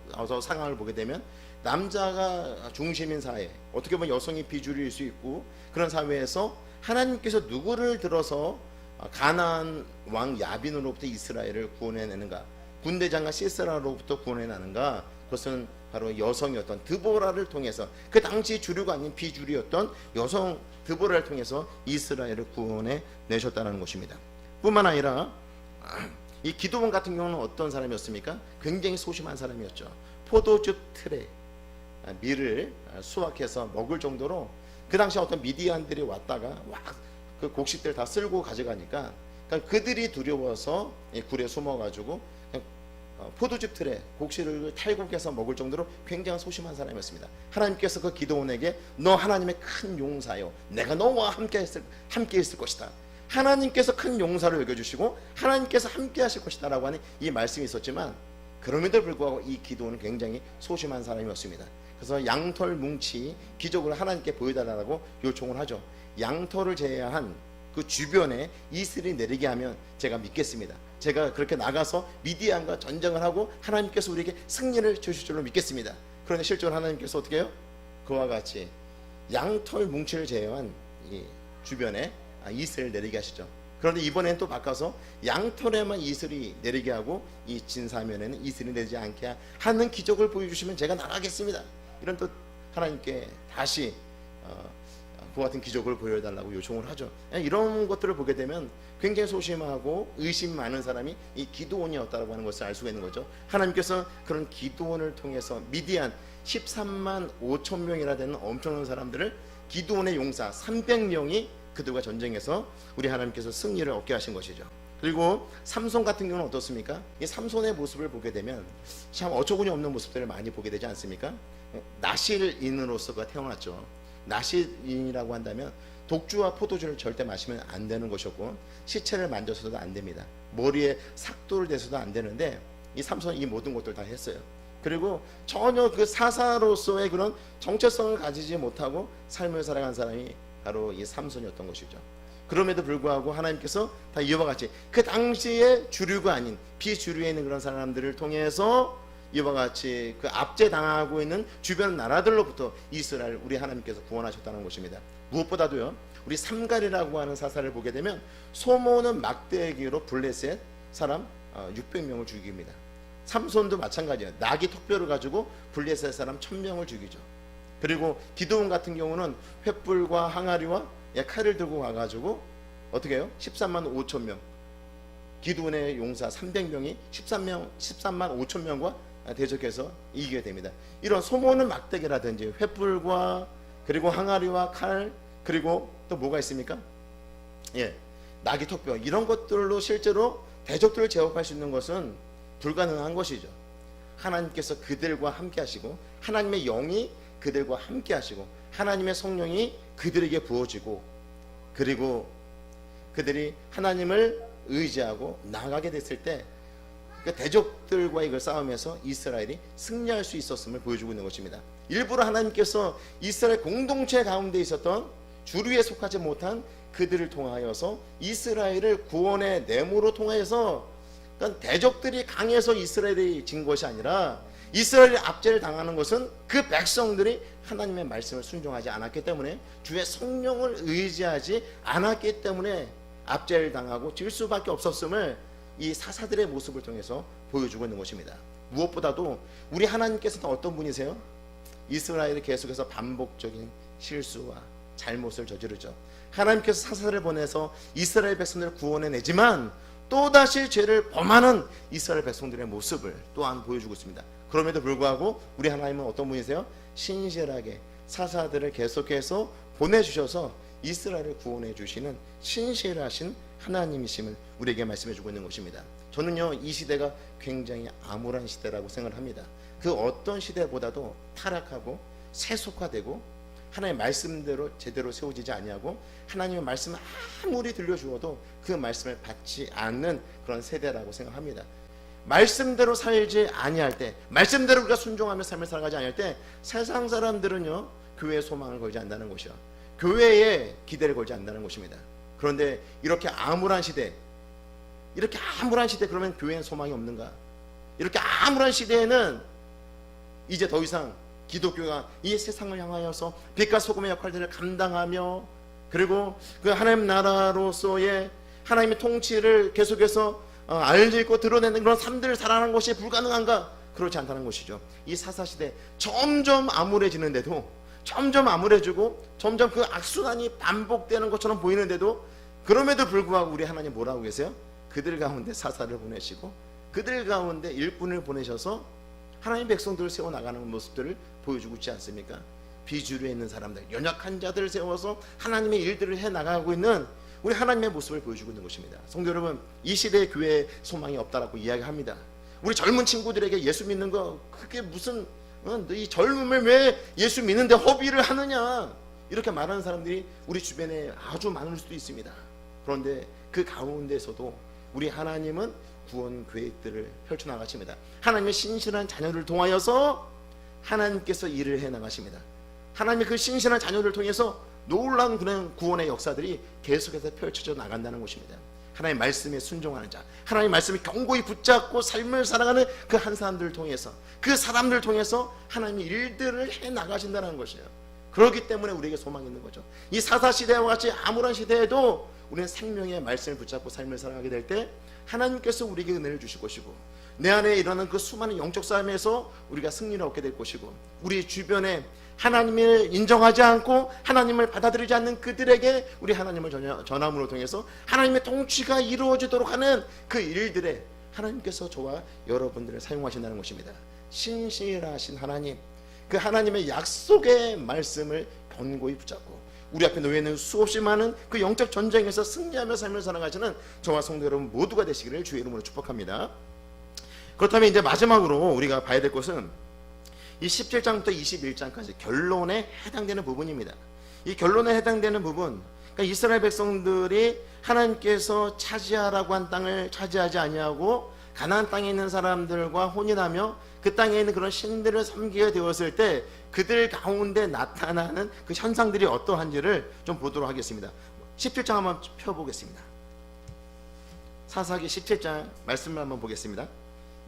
상황을 보게 되면 남자가 중심인 사회, 어떻게 보면 여성이 비주류일 수 있고, 그런 사회에서 하나님께서 누구를 들어서 가나안 왕 야빈으로부터 이스라엘을 구원해내는가, 군대 장관 시스라로부터 구원해내는가, 그것은 바로 여성이었던 드보라를 통해서, 그 당시 주류가 아닌 비주류였던 여성 드보라를 통해서 이스라엘을 구원해 내셨다는 것입니다. 뿐만 아니라 이 기드온 같은 경우는 어떤 사람이었습니까? 굉장히 소심한 사람이었죠. 포도즙 틀에 밀을 수확해서 먹을 정도로, 그 당시 어떤 미디안들이 왔다가 막 그 곡식들 다 쓸고 가져가니까, 그러니까 그들이 두려워서 굴에 숨어가지고 포도즙 틀에 곡식을 탈곡해서 먹을 정도로 굉장히 소심한 사람이었습니다. 하나님께서 그 기드온에게 너 하나님의 큰 용사요, 내가 너와 함께 있을 것이다, 하나님께서 큰 용사를 여겨주시고 하나님께서 함께 하실 것이다 라고 하는 이 말씀이 있었지만, 그럼에도 불구하고 이 기드온은 굉장히 소심한 사람이었습니다. 그래서 양털 뭉치 기적을 하나님께 보여달라고 요청을 하죠. 양털을 제외한 그 주변에 이슬이 내리게 하면 제가 믿겠습니다. 제가 그렇게 나가서 미디안과 전쟁을 하고 하나님께서 우리에게 승리를 주실 줄로 믿겠습니다. 그런데 실제로 하나님께서 어떻게 해요? 그와 같이 양털 뭉치를 제외한 이 주변에 이슬을 내리게 하시죠. 그런데 이번엔 또 바꿔서 양털에만 이슬이 내리게 하고 이 진사면에는 이슬이 내리지 않게 하는 기적을 보여주시면 제가 나가겠습니다. 이런 또 하나님께 다시 그와 같은 기적을 보여달라고 요청을 하죠. 이런 것들을 보게 되면 굉장히 소심하고 의심 많은 사람이 이 기드온이었다고 하는 것을 알 수가 있는 거죠. 하나님께서 그런 기드온을 통해서 미디안 13만 5천 명이나 되는 엄청난 사람들을, 기드온의 용사 300명이 그들과 전쟁해서 우리 하나님께서 승리를 얻게 하신 것이죠. 그리고 삼손 같은 경우는 어떻습니까? 이 삼손의 모습을 보게 되면 참 어처구니 없는 모습들을 많이 보게 되지 않습니까? 나실인으로서 그가 태어났죠. 나실인이라고 한다면 독주와 포도주를 절대 마시면 안 되는 것이었고, 시체를 만져서도 안 됩니다. 머리에 삭도를 대서도 안 되는데 이 삼손이 이 모든 것들 다 했어요. 그리고 전혀 그 사사로서의 그런 정체성을 가지지 못하고 삶을 살아간 사람이 바로 이 삼손이었던 것이죠. 그럼에도 불구하고 하나님께서 다 이와 같이 그 당시에 주류가 아닌 비주류에 있는 그런 사람들을 통해서 이와 같이 그 압제당하고 있는 주변 나라들로부터 이스라엘 우리 하나님께서 구원하셨다는 것입니다. 무엇보다도요, 우리 삼갈이라고 하는 사사를 보게 되면 소모는 막대기로 블레셋 사람 600명을 죽입니다. 삼손도 마찬가지예요. 나귀 턱뼈를 가지고 블레셋 사람 1000명을 죽이죠. 그리고 기드온 같은 경우는 횃불과 항아리와 칼을 들고 와가지고 어떻게 해요? 13만 5천 명, 기드온의 용사 300명이 13만 5천 명과 대적해서 이기게 됩니다. 이런 소모는 막대기라든지 횃불과 그리고 항아리와 칼, 그리고 또 뭐가 있습니까? 나귀 턱뼈, 이런 것들로 실제로 대적들을 제압할 수 있는 것은 불가능한 것이죠. 하나님께서 그들과 함께 하시고 하나님의 영이 그들과 함께 하시고 하나님의 성령이 그들에게 부어지고 그리고 그들이 하나님을 의지하고 나아가게 됐을 때 그 대적들과 이걸 싸우면서 이스라엘이 승리할 수 있었음을 보여주고 있는 것입니다. 일부러 하나님께서 이스라엘 공동체 가운데 있었던 주류에 속하지 못한 그들을 통하여서 이스라엘을 구원의 내모로 통해서, 그러니까 대적들이 강해서 이스라엘이 진 것이 아니라 이스라엘이 압제를 당하는 것은 그 백성들이 하나님의 말씀을 순종하지 않았기 때문에, 주의 성령을 의지하지 않았기 때문에 압제를 당하고 질 수밖에 없었음을 이 사사들의 모습을 통해서 보여주고 있는 것입니다. 무엇보다도 우리 하나님께서는 어떤 분이세요? 이스라엘이 계속해서 반복적인 실수와 잘못을 저지르죠. 하나님께서 사사를 보내서 이스라엘 백성들을 구원해내지만 또다시 죄를 범하는 이스라엘 백성들의 모습을 또한 보여주고 있습니다. 그럼에도 불구하고 우리 하나님은 어떤 분이세요? 신실하게 사사들을 계속해서 보내주셔서 이스라엘을 구원해 주시는 신실하신 하나님이심을 우리에게 말씀해 주고 있는 것입니다. 저는요, 이 시대가 굉장히 암울한 시대라고 생각을 합니다. 그 어떤 시대보다도 타락하고 세속화되고 하나님의 말씀대로 제대로 세워지지 아니하고 하나님의 말씀을 아무리 들려주어도 그 말씀을 받지 않는 그런 세대라고 생각합니다. 말씀대로 살지 아니할 때, 말씀대로 우리가 순종하며 삶을 살아가지 아니할 때 세상 사람들은요, 교회에 소망을 걸지 않는다는 것이요, 교회에 기대를 걸지 않는다는 것입니다. 그런데 이렇게 암울한 시대, 그러면 교회엔 소망이 없는가? 이렇게 암울한 시대에는 이제 더 이상 기독교가 이 세상을 향하여서 빛과 소금의 역할들을 감당하며 그리고 그 하나님 나라로서의 하나님의 통치를 계속해서 알리고 드러내는 그런 삶들을 살아가는 것이 불가능한가? 그렇지 않다는 것이죠. 이 사사시대 점점 암울해지는데도, 점점 암울해지고 점점 그 악순환이 반복되는 것처럼 보이는데도, 그럼에도 불구하고 우리 하나님 뭐라고 계세요? 그들 가운데 사사를 보내시고 그들 가운데 일꾼을 보내셔서 하나님 백성들을 세워나가는 모습들을 보여주고 있지 않습니까? 비주류에 있는 사람들, 연약한 자들을 세워서 하나님의 일들을 해나가고 있는 우리 하나님의 모습을 보여주고 있는 것입니다. 성도 여러분, 이 시대에 교회에 소망이 없다라고 이야기합니다. 우리 젊은 친구들에게 예수 믿는 거 그게 무슨, 이 젊음을 왜 예수 믿는데 허비를 하느냐, 이렇게 말하는 사람들이 우리 주변에 아주 많을 수도 있습니다. 그런데 그 가운데서도 우리 하나님은 구원 계획들을 펼쳐나가십니다. 하나님의 신실한 자녀를 통하여서 하나님께서 일을 해나가십니다. 하나님의 그 신실한 자녀를 통해서 놀라운 그런 구원의 역사들이 계속해서 펼쳐져 나간다는 것입니다. 하나님의 말씀에 순종하는 자, 하나님의 말씀을 견고히 붙잡고 삶을 살아가는 그 한 사람들을 통해서, 그 사람들을 통해서 하나님의 일들을 해나가신다는 것이에요. 그렇기 때문에 우리에게 소망이 있는 거죠. 이 사사시대와 같이 암울한 시대에도 우리는 생명의 말씀을 붙잡고 삶을 살아가게 될 때 하나님께서 우리에게 은혜를 주실 것이고, 내 안에 일어나는 그 수많은 영적 싸움에서 우리가 승리를 얻게 될 것이고, 우리 주변에 하나님을 인정하지 않고 하나님을 받아들이지 않는 그들에게 우리 하나님을 전함으로 통해서 하나님의 통치가 이루어지도록 하는 그 일들에 하나님께서 저와 여러분들을 사용하신다는 것입니다. 신실하신 하나님, 그 하나님의 약속의 말씀을 견고히 붙잡고 우리 앞에 놓여 있는 수없이 많은 그 영적 전쟁에서 승리하며 삶을 살아가시는 저와 성도 여러분 모두가 되시기를 주의 이름으로 축복합니다. 그렇다면 이제 마지막으로 우리가 봐야 될 것은 이 17장부터 21장까지 결론에 해당되는 부분입니다. 이 결론에 해당되는 부분, 그러니까 이스라엘 백성들이 하나님께서 차지하라고 한 땅을 차지하지 아니하고 가나안 땅에 있는 사람들과 혼인하며 그 땅에 있는 그런 신들을 섬기게 되었을 때 그들 가운데 나타나는 그 현상들이 어떠한지를 좀 보도록 하겠습니다. 17장 한번 펴보겠습니다. 사사기 17장 말씀을 한번 보겠습니다.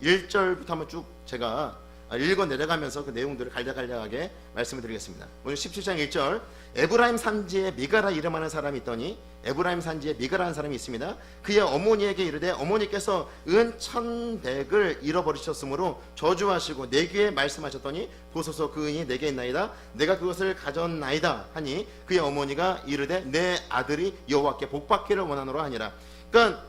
1절부터 한번 쭉 제가 읽어 내려가면서 그 내용들을 간략하게 말씀을 드리겠습니다. 오늘 17장 1절, 에브라임 산지에 미가라 이름하는 사람이 있더니, 에브라임 산지에 미가라는 사람이 있습니다. 그의 어머니에게 이르되 어머니께서 은 1,100을 잃어버리셨으므로 저주하시고 내 귀에 말씀하셨더니 보소서 그 은이 내게 있나이다. 내가 그것을 가졌나이다 하니 그의 어머니가 이르되 내 아들이 여호와께 복받기를 원하노라 하니라. 그러니까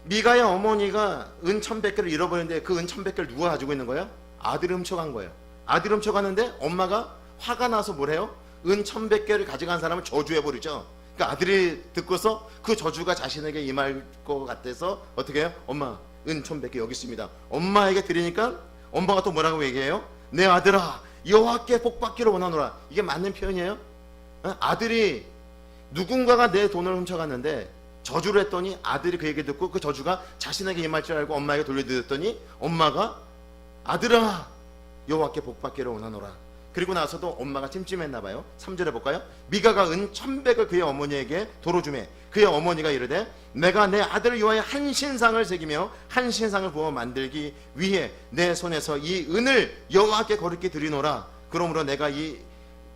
미가의 어머니가 은 1,100개를 잃어버렸는데 그 은 1,100개를 누가 가지고 있는 거예요? 아들이 훔쳐간 거예요. 아들이 훔쳐갔는데 엄마가 화가 나서 뭘 해요? 은 1,100개를 가져간 사람을 저주해버리죠. 그러니까 아들이 듣고서 그 저주가 자신에게 임할 것 같아서 어떻게 해요? 엄마 은 1,100개 여기 있습니다. 엄마에게 드리니까 엄마가 또 뭐라고 얘기해요? 내 아들아 여호와께 복받기를 원하노라. 이게 맞는 표현이에요? 아들이 누군가가 내 돈을 훔쳐갔는데 저주를 했더니 아들이 그 얘기 듣고 그 저주가 자신에게 임할 줄 알고 엄마에게 돌려드렸더니 엄마가 아들아 여호와께 복받기를 원하노라. 그리고 나서도 엄마가 찜찜했나 봐요. 3절에 볼까요? 미가가 은 1,100을 그의 어머니에게 도로 주매 그의 어머니가 이르되 내가 내 아들을 위하여 한 신상을 새기며 한 신상을 부어 만들기 위해 내 손에서 이 은을 여호와께 거룩히 드리노라. 그러므로 내가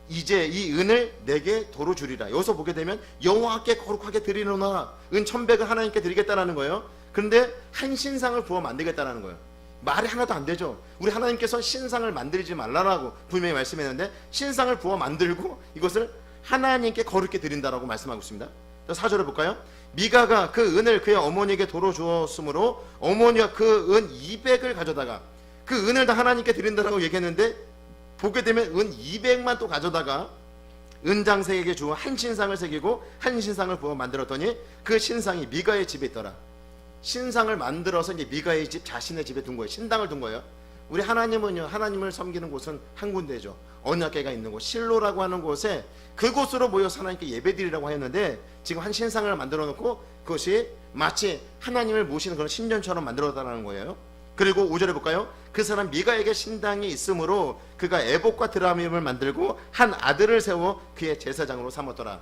이제 이 은을 내게 도로 주리라. 여기서 보게 되면 여호와께 거룩하게 드리노라. 은 1,100을 하나님께 드리겠다라는 거예요. 그런데 한 신상을 부어 만들겠다라는 거예요. 말이 하나도 안 되죠. 우리 하나님께서 신상을 만들지 말라라고 분명히 말씀했는데 신상을 부어 만들고 이것을 하나님께 거룩히 드린다라고 말씀하고 있습니다. 4절을 볼까요? 미가가 그 은을 그의 어머니에게 도로 주었으므로 어머니가 그 은 200을 가져다가 그 은을 다 하나님께 드린다라고 얘기했는데 보게 되면 은 200만 또 가져다가 은장색에게 주어 한 신상을 새기고 한 신상을 부어 만들었더니 그 신상이 미가의 집에 있더라. 신상을 만들어서 이제 미가의 집 자신의 집에 둔 거예요. 신당을 둔 거예요. 우리 하나님은요, 하나님을 섬기는 곳은 한 군데죠. 언약궤가 있는 곳, 실로라고 하는 곳에 그곳으로 모여서 하나님께 예배드리라고 하였는데 지금 한 신상을 만들어 놓고 그것이 마치 하나님을 모시는 그런 신전처럼 만들어달라는 거예요. 그리고 5절에 볼까요? 그 사람 미가에게 신당이 있으므로 그가 에봇과 드라밈을 만들고 한 아들을 세워 그의 제사장으로 삼았더라.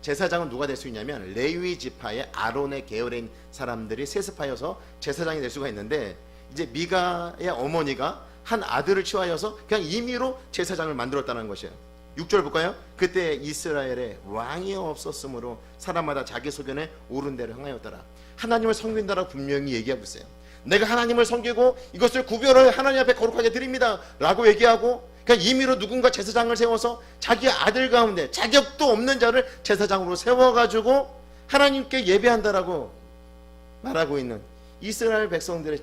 제사장은 누가 될 수 있냐면 레위 지파의 아론의 계열인 사람들이 세습하여서 제사장이 될 수가 있는데 이제 미가의 어머니가 한 아들을 취하여서 그냥 임의로 제사장을 만들었다는 것이에요. 6절 볼까요? 그때 이스라엘에 왕이 없었으므로 사람마다 자기 소견에 옳은 대로 행하였더라. 하나님을 섬긴다라고 분명히 얘기하고 있어요. 내가 하나님을 섬기고 이것을 구별을 하나님 앞에 거룩하게 드립니다 라고 얘기하고 그냥 임의로 누군가 제사장을 세워서 자기 아들 가운데 자격도 없는 자를 제사장으로 세워가지고 하나님께 예배한다라고 말하고 있는 이스라엘 백성들의,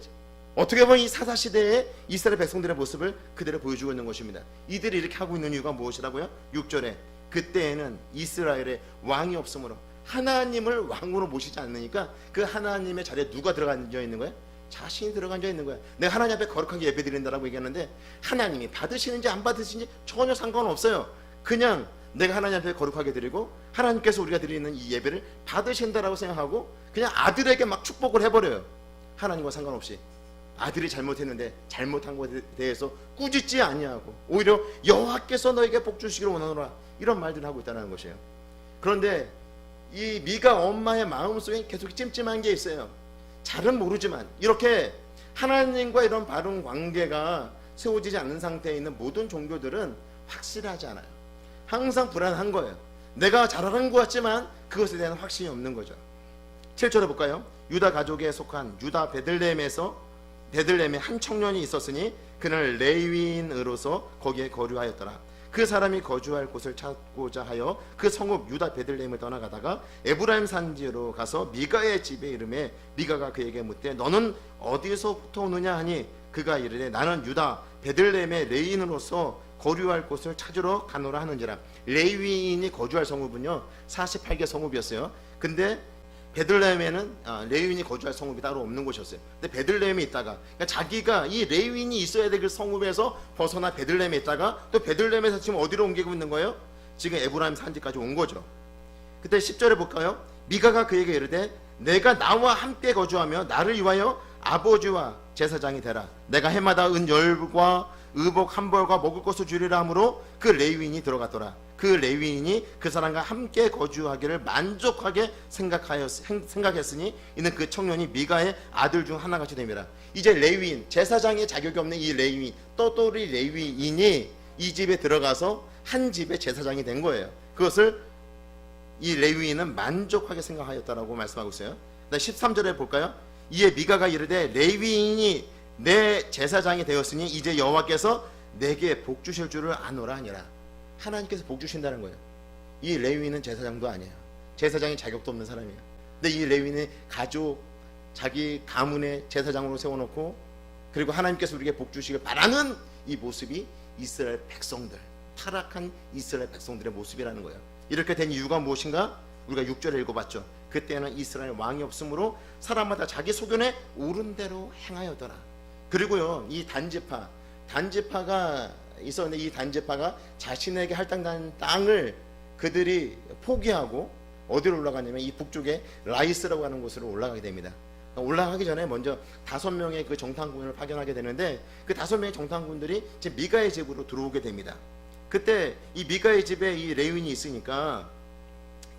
어떻게 보면 이 사사시대의 이스라엘 백성들의 모습을 그대로 보여주고 있는 것입니다. 이들이 이렇게 하고 있는 이유가 무엇이라고요? 6절에 그때에는 이스라엘에 왕이 없으므로 하나님을 왕으로 모시지 않으니까 그 하나님의 자리에 누가 들어가 앉아 있는 거예요? 자신이 들어가 앉아 있는 거야. 내가 하나님 앞에 거룩하게 예배드린다라고 얘기하는데 하나님이 받으시는지 안 받으시는지 전혀 상관없어요. 그냥 내가 하나님 앞에 거룩하게 드리고 하나님께서 우리가 드리는 이 예배를 받으신다라고 생각하고 그냥 아들에게 막 축복을 해버려요. 하나님과 상관없이. 아들이 잘못했는데 잘못한 것에 대해서 꾸짖지 아니하고 오히려 여호와께서 너에게 복 주시기를 원하노라 이런 말들을 하고 있다는 것이에요. 그런데 이 미가 엄마의 마음속에 계속 찜찜한 게 있어요. 잘은 모르지만 이렇게 하나님과 이런 바른 관계가 세워지지 않는 상태에 있는 모든 종교들은 확실하지 않아요. 항상 불안한 거예요. 내가 잘하는 것 같지만 그것에 대한 확신이 없는 거죠. 7절에 볼까요? 유다 가족에 속한 유다 베들레헴에 한 청년이 있었으니 그는 레위인으로서 거기에 거류하였더라. 그 사람이 거주할 곳을 찾고자 하여 그 성읍 유다 베들레헴을 떠나가다가 에브라임 산지로 가서 미가의 집에 이르매 미가가 그에게 묻되 너는 어디서부터 오느냐 하니 그가 이르되 나는 유다 베들레헴의 레위인으로서 거류할 곳을 찾으러 가노라 하는지라. 레위인이 거주할 성읍은요 48개 성읍이었어요. 근데 베들레헴에는 레위인이 거주할 성읍이 따로 없는 곳이었어요. 근데 베들레헴에 있다가 그러니까 자기가 이 레위인이 있어야 될 그 성읍에서 벗어나 베들레헴에 있다가 또 베들레헴에서 지금 어디로 옮기고 있는 거예요? 지금 에브라임 산지까지 온 거죠. 그때 10절에 볼까요? 미가가 그에게 이르되 내가 나와 함께 거주하며 나를 위하여 아버지와 제사장이 되라. 내가 해마다 은 10과 의복 한 벌과 먹을 것을 주리라 하므로 그 레위인이 들어갔더라. 그 레위인이 그 사람과 함께 거주하기를 만족하게 생각했으니 이는 그 청년이 미가의 아들 중 하나같이 됨이라. 이제 레위인, 제사장의 자격이 없는 이 레위인, 떠돌이 레위인이 이 집에 들어가서 한 집의 제사장이 된 거예요. 그것을 이 레위인은 만족하게 생각하였다라고 말씀하고 있어요. 13절에 볼까요? 이에 미가가 이르되 레위인이 내 제사장이 되었으니 이제 여호와께서 내게 복 주실 줄을 아노라 하니라. 하나님께서 복 주신다는 거예요. 이 레위인은 제사장도 아니에요. 제사장이 자격도 없는 사람이에요. 근데 이 레위인이 가족, 자기 가문의 제사장으로 세워놓고 그리고 하나님께서 우리에게 복 주시길 바라는 이 모습이 이스라엘 백성들, 타락한 이스라엘 백성들의 모습이라는 거예요. 이렇게 된 이유가 무엇인가? 우리가 6절에 읽어봤죠. 그때는 이스라엘 왕이 없으므로 사람마다 자기 소견에 옳은 대로 행하여더라. 그리고요, 이 단지파가 있었는데 이 단지파가 자신에게 할당된 땅을 그들이 포기하고 어디로 올라가냐면 이 북쪽에 라이스라고 하는 곳으로 올라가게 됩니다. 올라가기 전에 먼저 5명의 그 정탐군을 파견하게 되는데 그 5명의 정탐군들이 이제 미가의 집으로 들어오게 됩니다. 그때 이 미가의 집에 이 레위인이 있으니까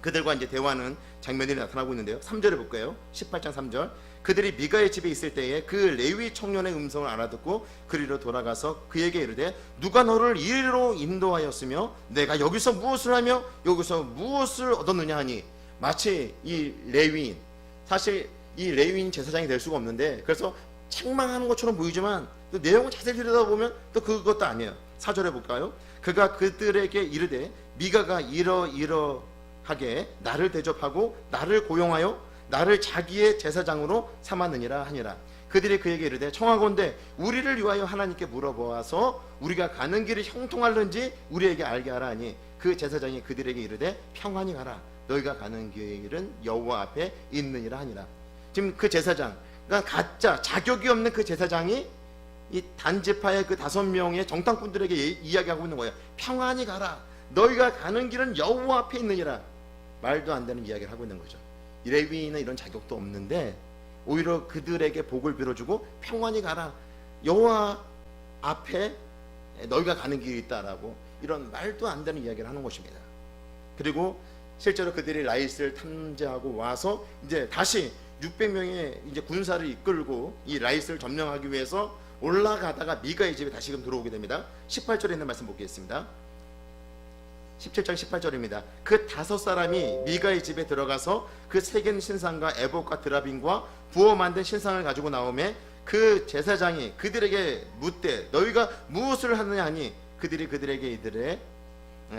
그들과 이제 대화하는 장면들이 나타나고 있는데요. 3절에 볼까요? 18장 3절. 그들이 미가의 집에 있을 때에 그 레위 청년의 음성을 알아듣고 그리로 돌아가서 그에게 이르되 누가 너를 이리로 인도하였으며 내가 여기서 무엇을 하며 여기서 무엇을 얻었느냐 하니 마치 이 레위인, 사실 이 레위인 제사장이 될 수가 없는데 그래서 책망하는 것처럼 보이지만 또 내용을 자세히 들여다보면 또 그것도 아니에요. 4절에 볼까요? 그가 그들에게 이르되 미가가 이러하게 나를 대접하고 나를 고용하여 나를 자기의 제사장으로 삼았느니라 하니라. 그들이 그에게 이르되 청하건대 우리를 위하여 하나님께 물어보아서 우리가 가는 길이 형통할는지 우리에게 알게 하라 하니 그 제사장이 그들에게 이르되 평안히 가라. 너희가 가는 길은 여호와 앞에 있느니라 하니라. 지금 그 제사장, 그러니까 가짜 자격이 없는 그 제사장이 이 단지파의 그 5명의 정탐꾼들에게 이야기하고 있는 거예요. 평안히 가라. 너희가 가는 길은 여호와 앞에 있느니라. 말도 안 되는 이야기를 하고 있는 거죠. 레위인은 이런 자격도 없는데 오히려 그들에게 복을 빌어주고 평안히 가라. 여호와 앞에 너희가 가는 길이 있다라고 이런 말도 안 되는 이야기를 하는 것입니다. 그리고 실제로 그들이 라이스를 탐지하고 와서 이제 다시 600명의 이제 군사를 이끌고 이 라이스를 점령하기 위해서 올라가다가 미가의 집에 다시금 들어오게 됩니다. 18절에 있는 말씀 보겠습니다. 17장 18절입니다. 그 5사람이 미가의 집에 들어가서 그 새긴 신상과 에봇과 드라빔과 부어 만든 신상을 가지고 나오매 그 제사장이 그들에게 묻되 너희가 무엇을 하느냐 하니 그들이 그들에게 이르되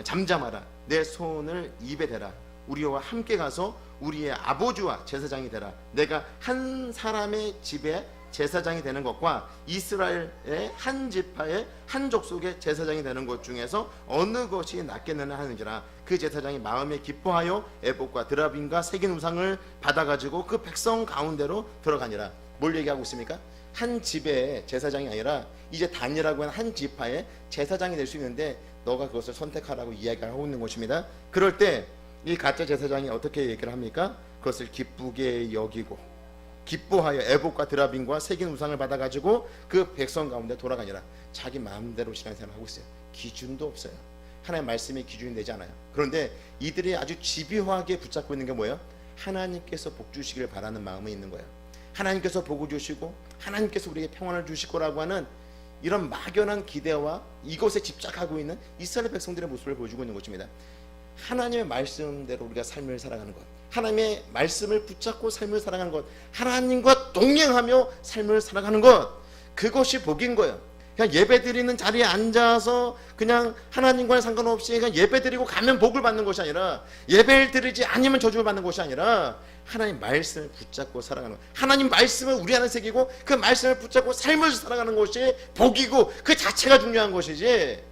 잠잠하라. 내 손을 입에 대라. 우리와 함께 가서 우리의 아버지와 제사장이 되라. 내가 한 사람의 집에 제사장이 되는 것과 이스라엘의 한 지파의 한 족속의 제사장이 되는 것 중에서 어느 것이 낫겠느냐 하는지라. 그 제사장이 마음에 기뻐하여 에봇과 드라빔과 새긴 우상을 받아가지고 그 백성 가운데로 들어가니라. 뭘 얘기하고 있습니까? 한 집의 제사장이 아니라 이제 단이라고 하는 한 지파의 제사장이 될 수 있는데 너가 그것을 선택하라고 이야기를 하고 있는 것입니다. 그럴 때 이 가짜 제사장이 어떻게 얘기를 합니까? 그것을 기쁘게 여기고 기뻐하여 에봇과 드라빔과 새긴 우상을 받아가지고 그 백성 가운데 돌아가니라. 자기 마음대로 신앙생활을 하고 있어요. 기준도 없어요. 하나님의 말씀이 기준이 되지 않아요. 그런데 이들이 아주 집요하게 붙잡고 있는 게 뭐예요? 하나님께서 복 주시기를 바라는 마음이 있는 거예요. 하나님께서 복을 주시고 하나님께서 우리에게 평안을 주실 거라고 하는 이런 막연한 기대와 이것에 집착하고 있는 이스라엘 백성들의 모습을 보여주고 있는 것입니다. 하나님의 말씀대로 우리가 삶을 살아가는 것, 하나님의 말씀을 붙잡고 삶을 살아가는 것, 하나님과 동행하며 삶을 살아가는 것, 그것이 복인 거예요. 그냥 예배 드리는 자리에 앉아서 그냥 하나님과는 상관없이 그냥 예배 드리고 가면 복을 받는 것이 아니라, 예배를 드리지 않으면 저주를 받는 것이 아니라 하나님 말씀을 붙잡고 살아가는 것, 하나님 말씀을 우리 안에 새기고 그 말씀을 붙잡고 삶을 살아가는 것이 복이고 그 자체가 중요한 것이지,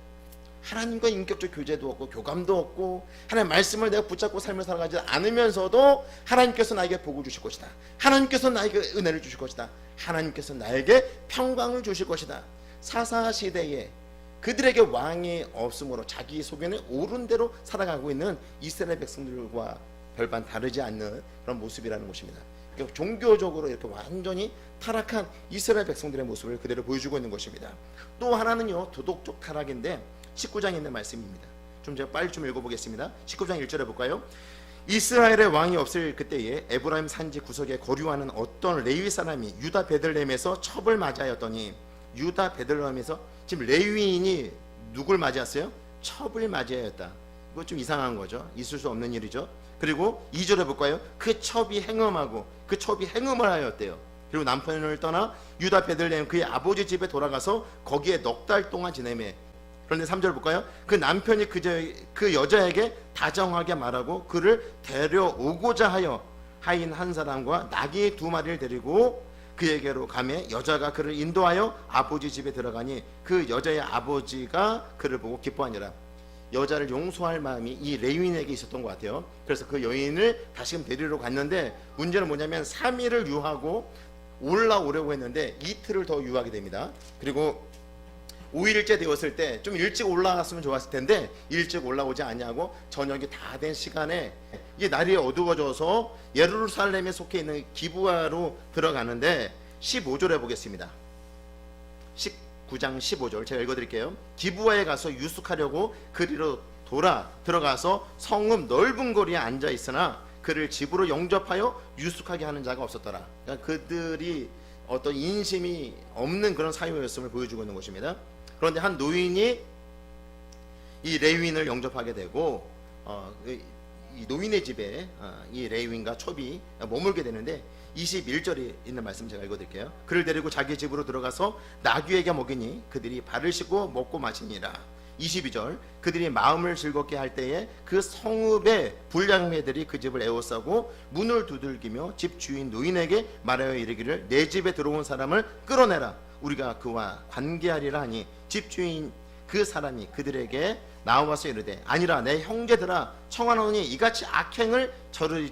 하나님과 인격적 교제도 없고 교감도 없고 하나님 말씀을 내가 붙잡고 삶을 살아가지 않으면서도 하나님께서 나에게 복을 주실 것이다, 하나님께서 나에게 은혜를 주실 것이다, 하나님께서 나에게 평강을 주실 것이다. 사사시대에 그들에게 왕이 없으므로 자기 소견에 옳은 대로 살아가고 있는 이스라엘 백성들과 별반 다르지 않는 그런 모습이라는 것입니다. 그러니까 종교적으로 이렇게 완전히 타락한 이스라엘 백성들의 모습을 그대로 보여주고 있는 것입니다. 또 하나는요, 도덕적 타락인데 19장에 있는 말씀입니다. 좀 제가 빨리 좀 읽어보겠습니다. 19장 1절에 볼까요? 이스라엘의 왕이 없을 그때에 에브라임 산지 구석에 거류하는 어떤 레위 사람이 유다 베들레헴에서 첩을 맞이하였더니, 유다 베들레헴에서 지금 레위인이 누굴 맞이했어요? 첩을 맞이하였다. 이거 좀 이상한 거죠. 있을 수 없는 일이죠. 그리고 2절에 볼까요? 그 첩이 행음하고 그 첩이 행음을 하였대요. 그리고 남편을 떠나 유다 베들레헴 그의 아버지 집에 돌아가서 거기에 넉 달 동안 지내매. 그런데 3절 볼까요? 그 남편이 그 여자에게 다정하게 말하고 그를 데려오고자 하여 하인 한 사람과 나귀 2마리를 데리고 그에게로 가매 여자가 그를 인도하여 아버지 집에 들어가니 그 여자의 아버지가 그를 보고 기뻐하니라. 여자를 용서할 마음이 이 레위인에게 있었던 것 같아요. 그래서 그 여인을 다시금 데리러 갔는데, 문제는 뭐냐면 3일을 유하고 올라오려고 했는데 이틀을 더 유하게 됩니다. 그리고 5일째 되었을 때 좀 일찍 올라갔으면 좋았을 텐데 일찍 올라오지 않냐고 저녁이 다 된 시간에 이게 날이 어두워져서 예루살렘에 속해 있는 기브아로 들어가는데 15절에 보겠습니다. 19장 15절 제가 읽어드릴게요. 기브아에 가서 유숙하려고 그리로 들어가서 성읍 넓은 거리에 앉아 있으나 그를 집으로 영접하여 유숙하게 하는 자가 없었더라. 그러니까 그들이 어떤 인심이 없는 그런 사유였음을 보여주고 있는 것입니다. 그런데 한 노인이 이 레위인을 영접하게 되고 이 노인의 집에 이 레위인과 첩이 머물게 되는데 21절에 있는 말씀 제가 읽어드릴게요. 그를 데리고 자기 집으로 들어가서 나귀에게 먹이니 그들이 발을 씻고 먹고 마시니라. 22절 그들이 마음을 즐겁게 할 때에 그 성읍의 불량매들이 그 집을 에워싸고 문을 두들기며 집 주인 노인에게 말하여 이르기를 내 집에 들어온 사람을 끌어내라. 우리가 그와 관계하리라 하니 집주인 그 사람이 그들에게 나와서 이르되 아니라 내 형제들아 청하노니 이같이 악행을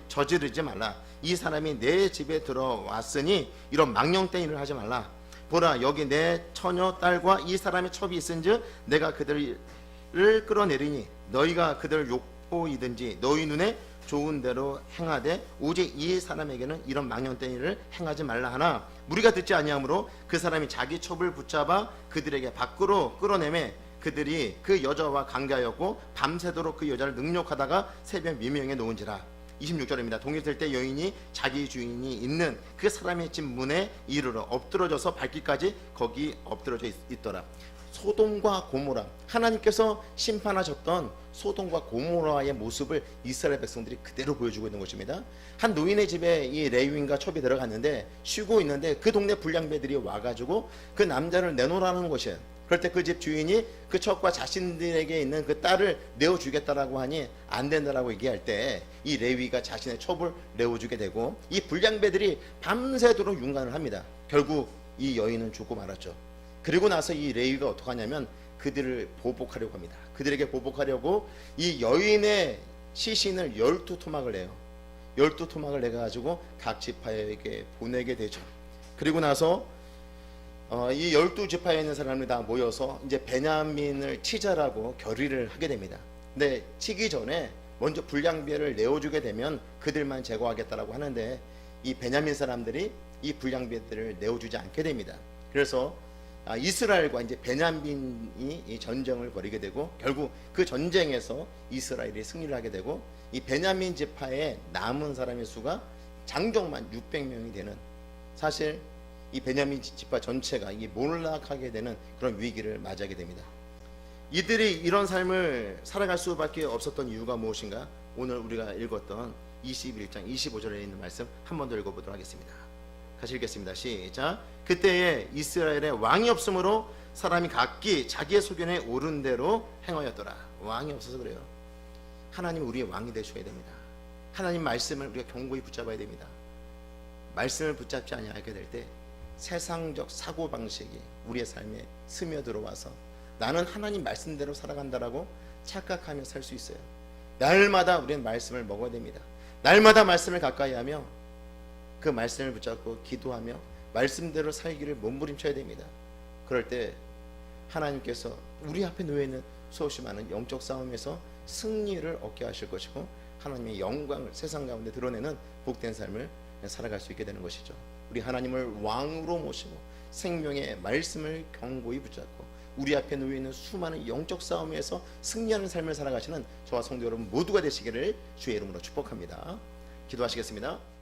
저지르지 말라. 이 사람이 내 집에 들어왔으니 이런 망령된 일을 하지 말라. 보라 여기 내 처녀 딸과 이 사람의 첩이 있은즉 내가 그들을 끌어내리니 너희가 그들을 욕보이든지 너희 눈에 좋은 대로 행하되 오직 이 사람에게는 이런 망령된 일을 행하지 말라 하나 무리가 듣지 아니하므로 그 사람이 자기 첩을 붙잡아 그들에게 밖으로 끌어내매 그들이 그 여자와 관계하였고 밤새도록 그 여자를 능욕하다가 새벽 미명에 놓은지라. 26절입니다. 동이 들 때 여인이 자기 주인이 있는 그 사람의 집 문에 이르러 엎드러져서 발길까지 거기 엎드러져 있더라. 소돔과 고모라, 하나님께서 심판하셨던 소돔과 고모라의 모습을 이스라엘 백성들이 그대로 보여주고 있는 것입니다. 한 노인의 집에 이 레위인과 첩이 들어갔는데 쉬고 있는데 그 동네 불량배들이 와가지고 그 남자를 내놓으라는 것이에요. 그럴 때 그 집 주인이 그 첩과 자신들에게 있는 그 딸을 내어주겠다라고 하니 안 된다라고 얘기할 때 이 레위가 자신의 첩을 내어주게 되고 이 불량배들이 밤새도록 윤관을 합니다. 결국 이 여인은 죽고 말았죠. 그리고 나서 이 레위가 어떻게 하냐면 그들을 보복하려고 합니다. 그들에게 보복하려고 이 여인의 시신을 12토막을 내요. 12토막을 내가지고 각 지파에게 보내게 되죠. 그리고 나서 이 12지파에 있는 사람들이 다 모여서 이제 베냐민을 치자라고 결의를 하게 됩니다. 근데 치기 전에 먼저 불량배를 내어주게 되면 그들만 제거하겠다라고 하는데 이 베냐민 사람들이 이 불량배들을 내어주지 않게 됩니다. 그래서 이스라엘과 이제 베냐민이 이 전쟁을 벌이게 되고 결국 그 전쟁에서 이스라엘이 승리를 하게 되고 이 베냐민 지파에 남은 사람의 수가 장정만 600명이 되는, 사실 이 베냐민 지파 전체가 이 몰락하게 되는 그런 위기를 맞이하게 됩니다. 이들이 이런 삶을 살아갈 수밖에 없었던 이유가 무엇인가? 오늘 우리가 읽었던 21장 25절에 있는 말씀 한 번 더 읽어보도록 하겠습니다. 같이 읽겠습니다. 시작. 그때에 이스라엘에 왕이 없으므로 사람이 각기 자기의 소견에 옳은 대로 행하였더라. 왕이 없어서 그래요. 하나님 우리의 왕이 되셔야 됩니다. 하나님 말씀을 우리가 견고히 붙잡아야 됩니다. 말씀을 붙잡지 아니하게 될 때 세상적 사고방식이 우리의 삶에 스며들어와서 나는 하나님 말씀대로 살아간다라고 착각하며 살 수 있어요. 날마다 우리는 말씀을 먹어야 됩니다. 날마다 말씀을 가까이 하며 그 말씀을 붙잡고 기도하며 말씀대로 살기를 몸부림쳐야 됩니다. 그럴 때 하나님께서 우리 앞에 놓여있는 수없이 많은 영적 싸움에서 승리를 얻게 하실 것이고 하나님의 영광을 세상 가운데 드러내는 복된 삶을 살아갈 수 있게 되는 것이죠. 우리 하나님을 왕으로 모시고 생명의 말씀을 견고히 붙잡고 우리 앞에 놓여 있는 수많은 영적 싸움에서 승리하는 삶을 살아가시는 저와 성도 여러분 모두가 되시기를 주의 이름으로 축복합니다. 기도하시겠습니다.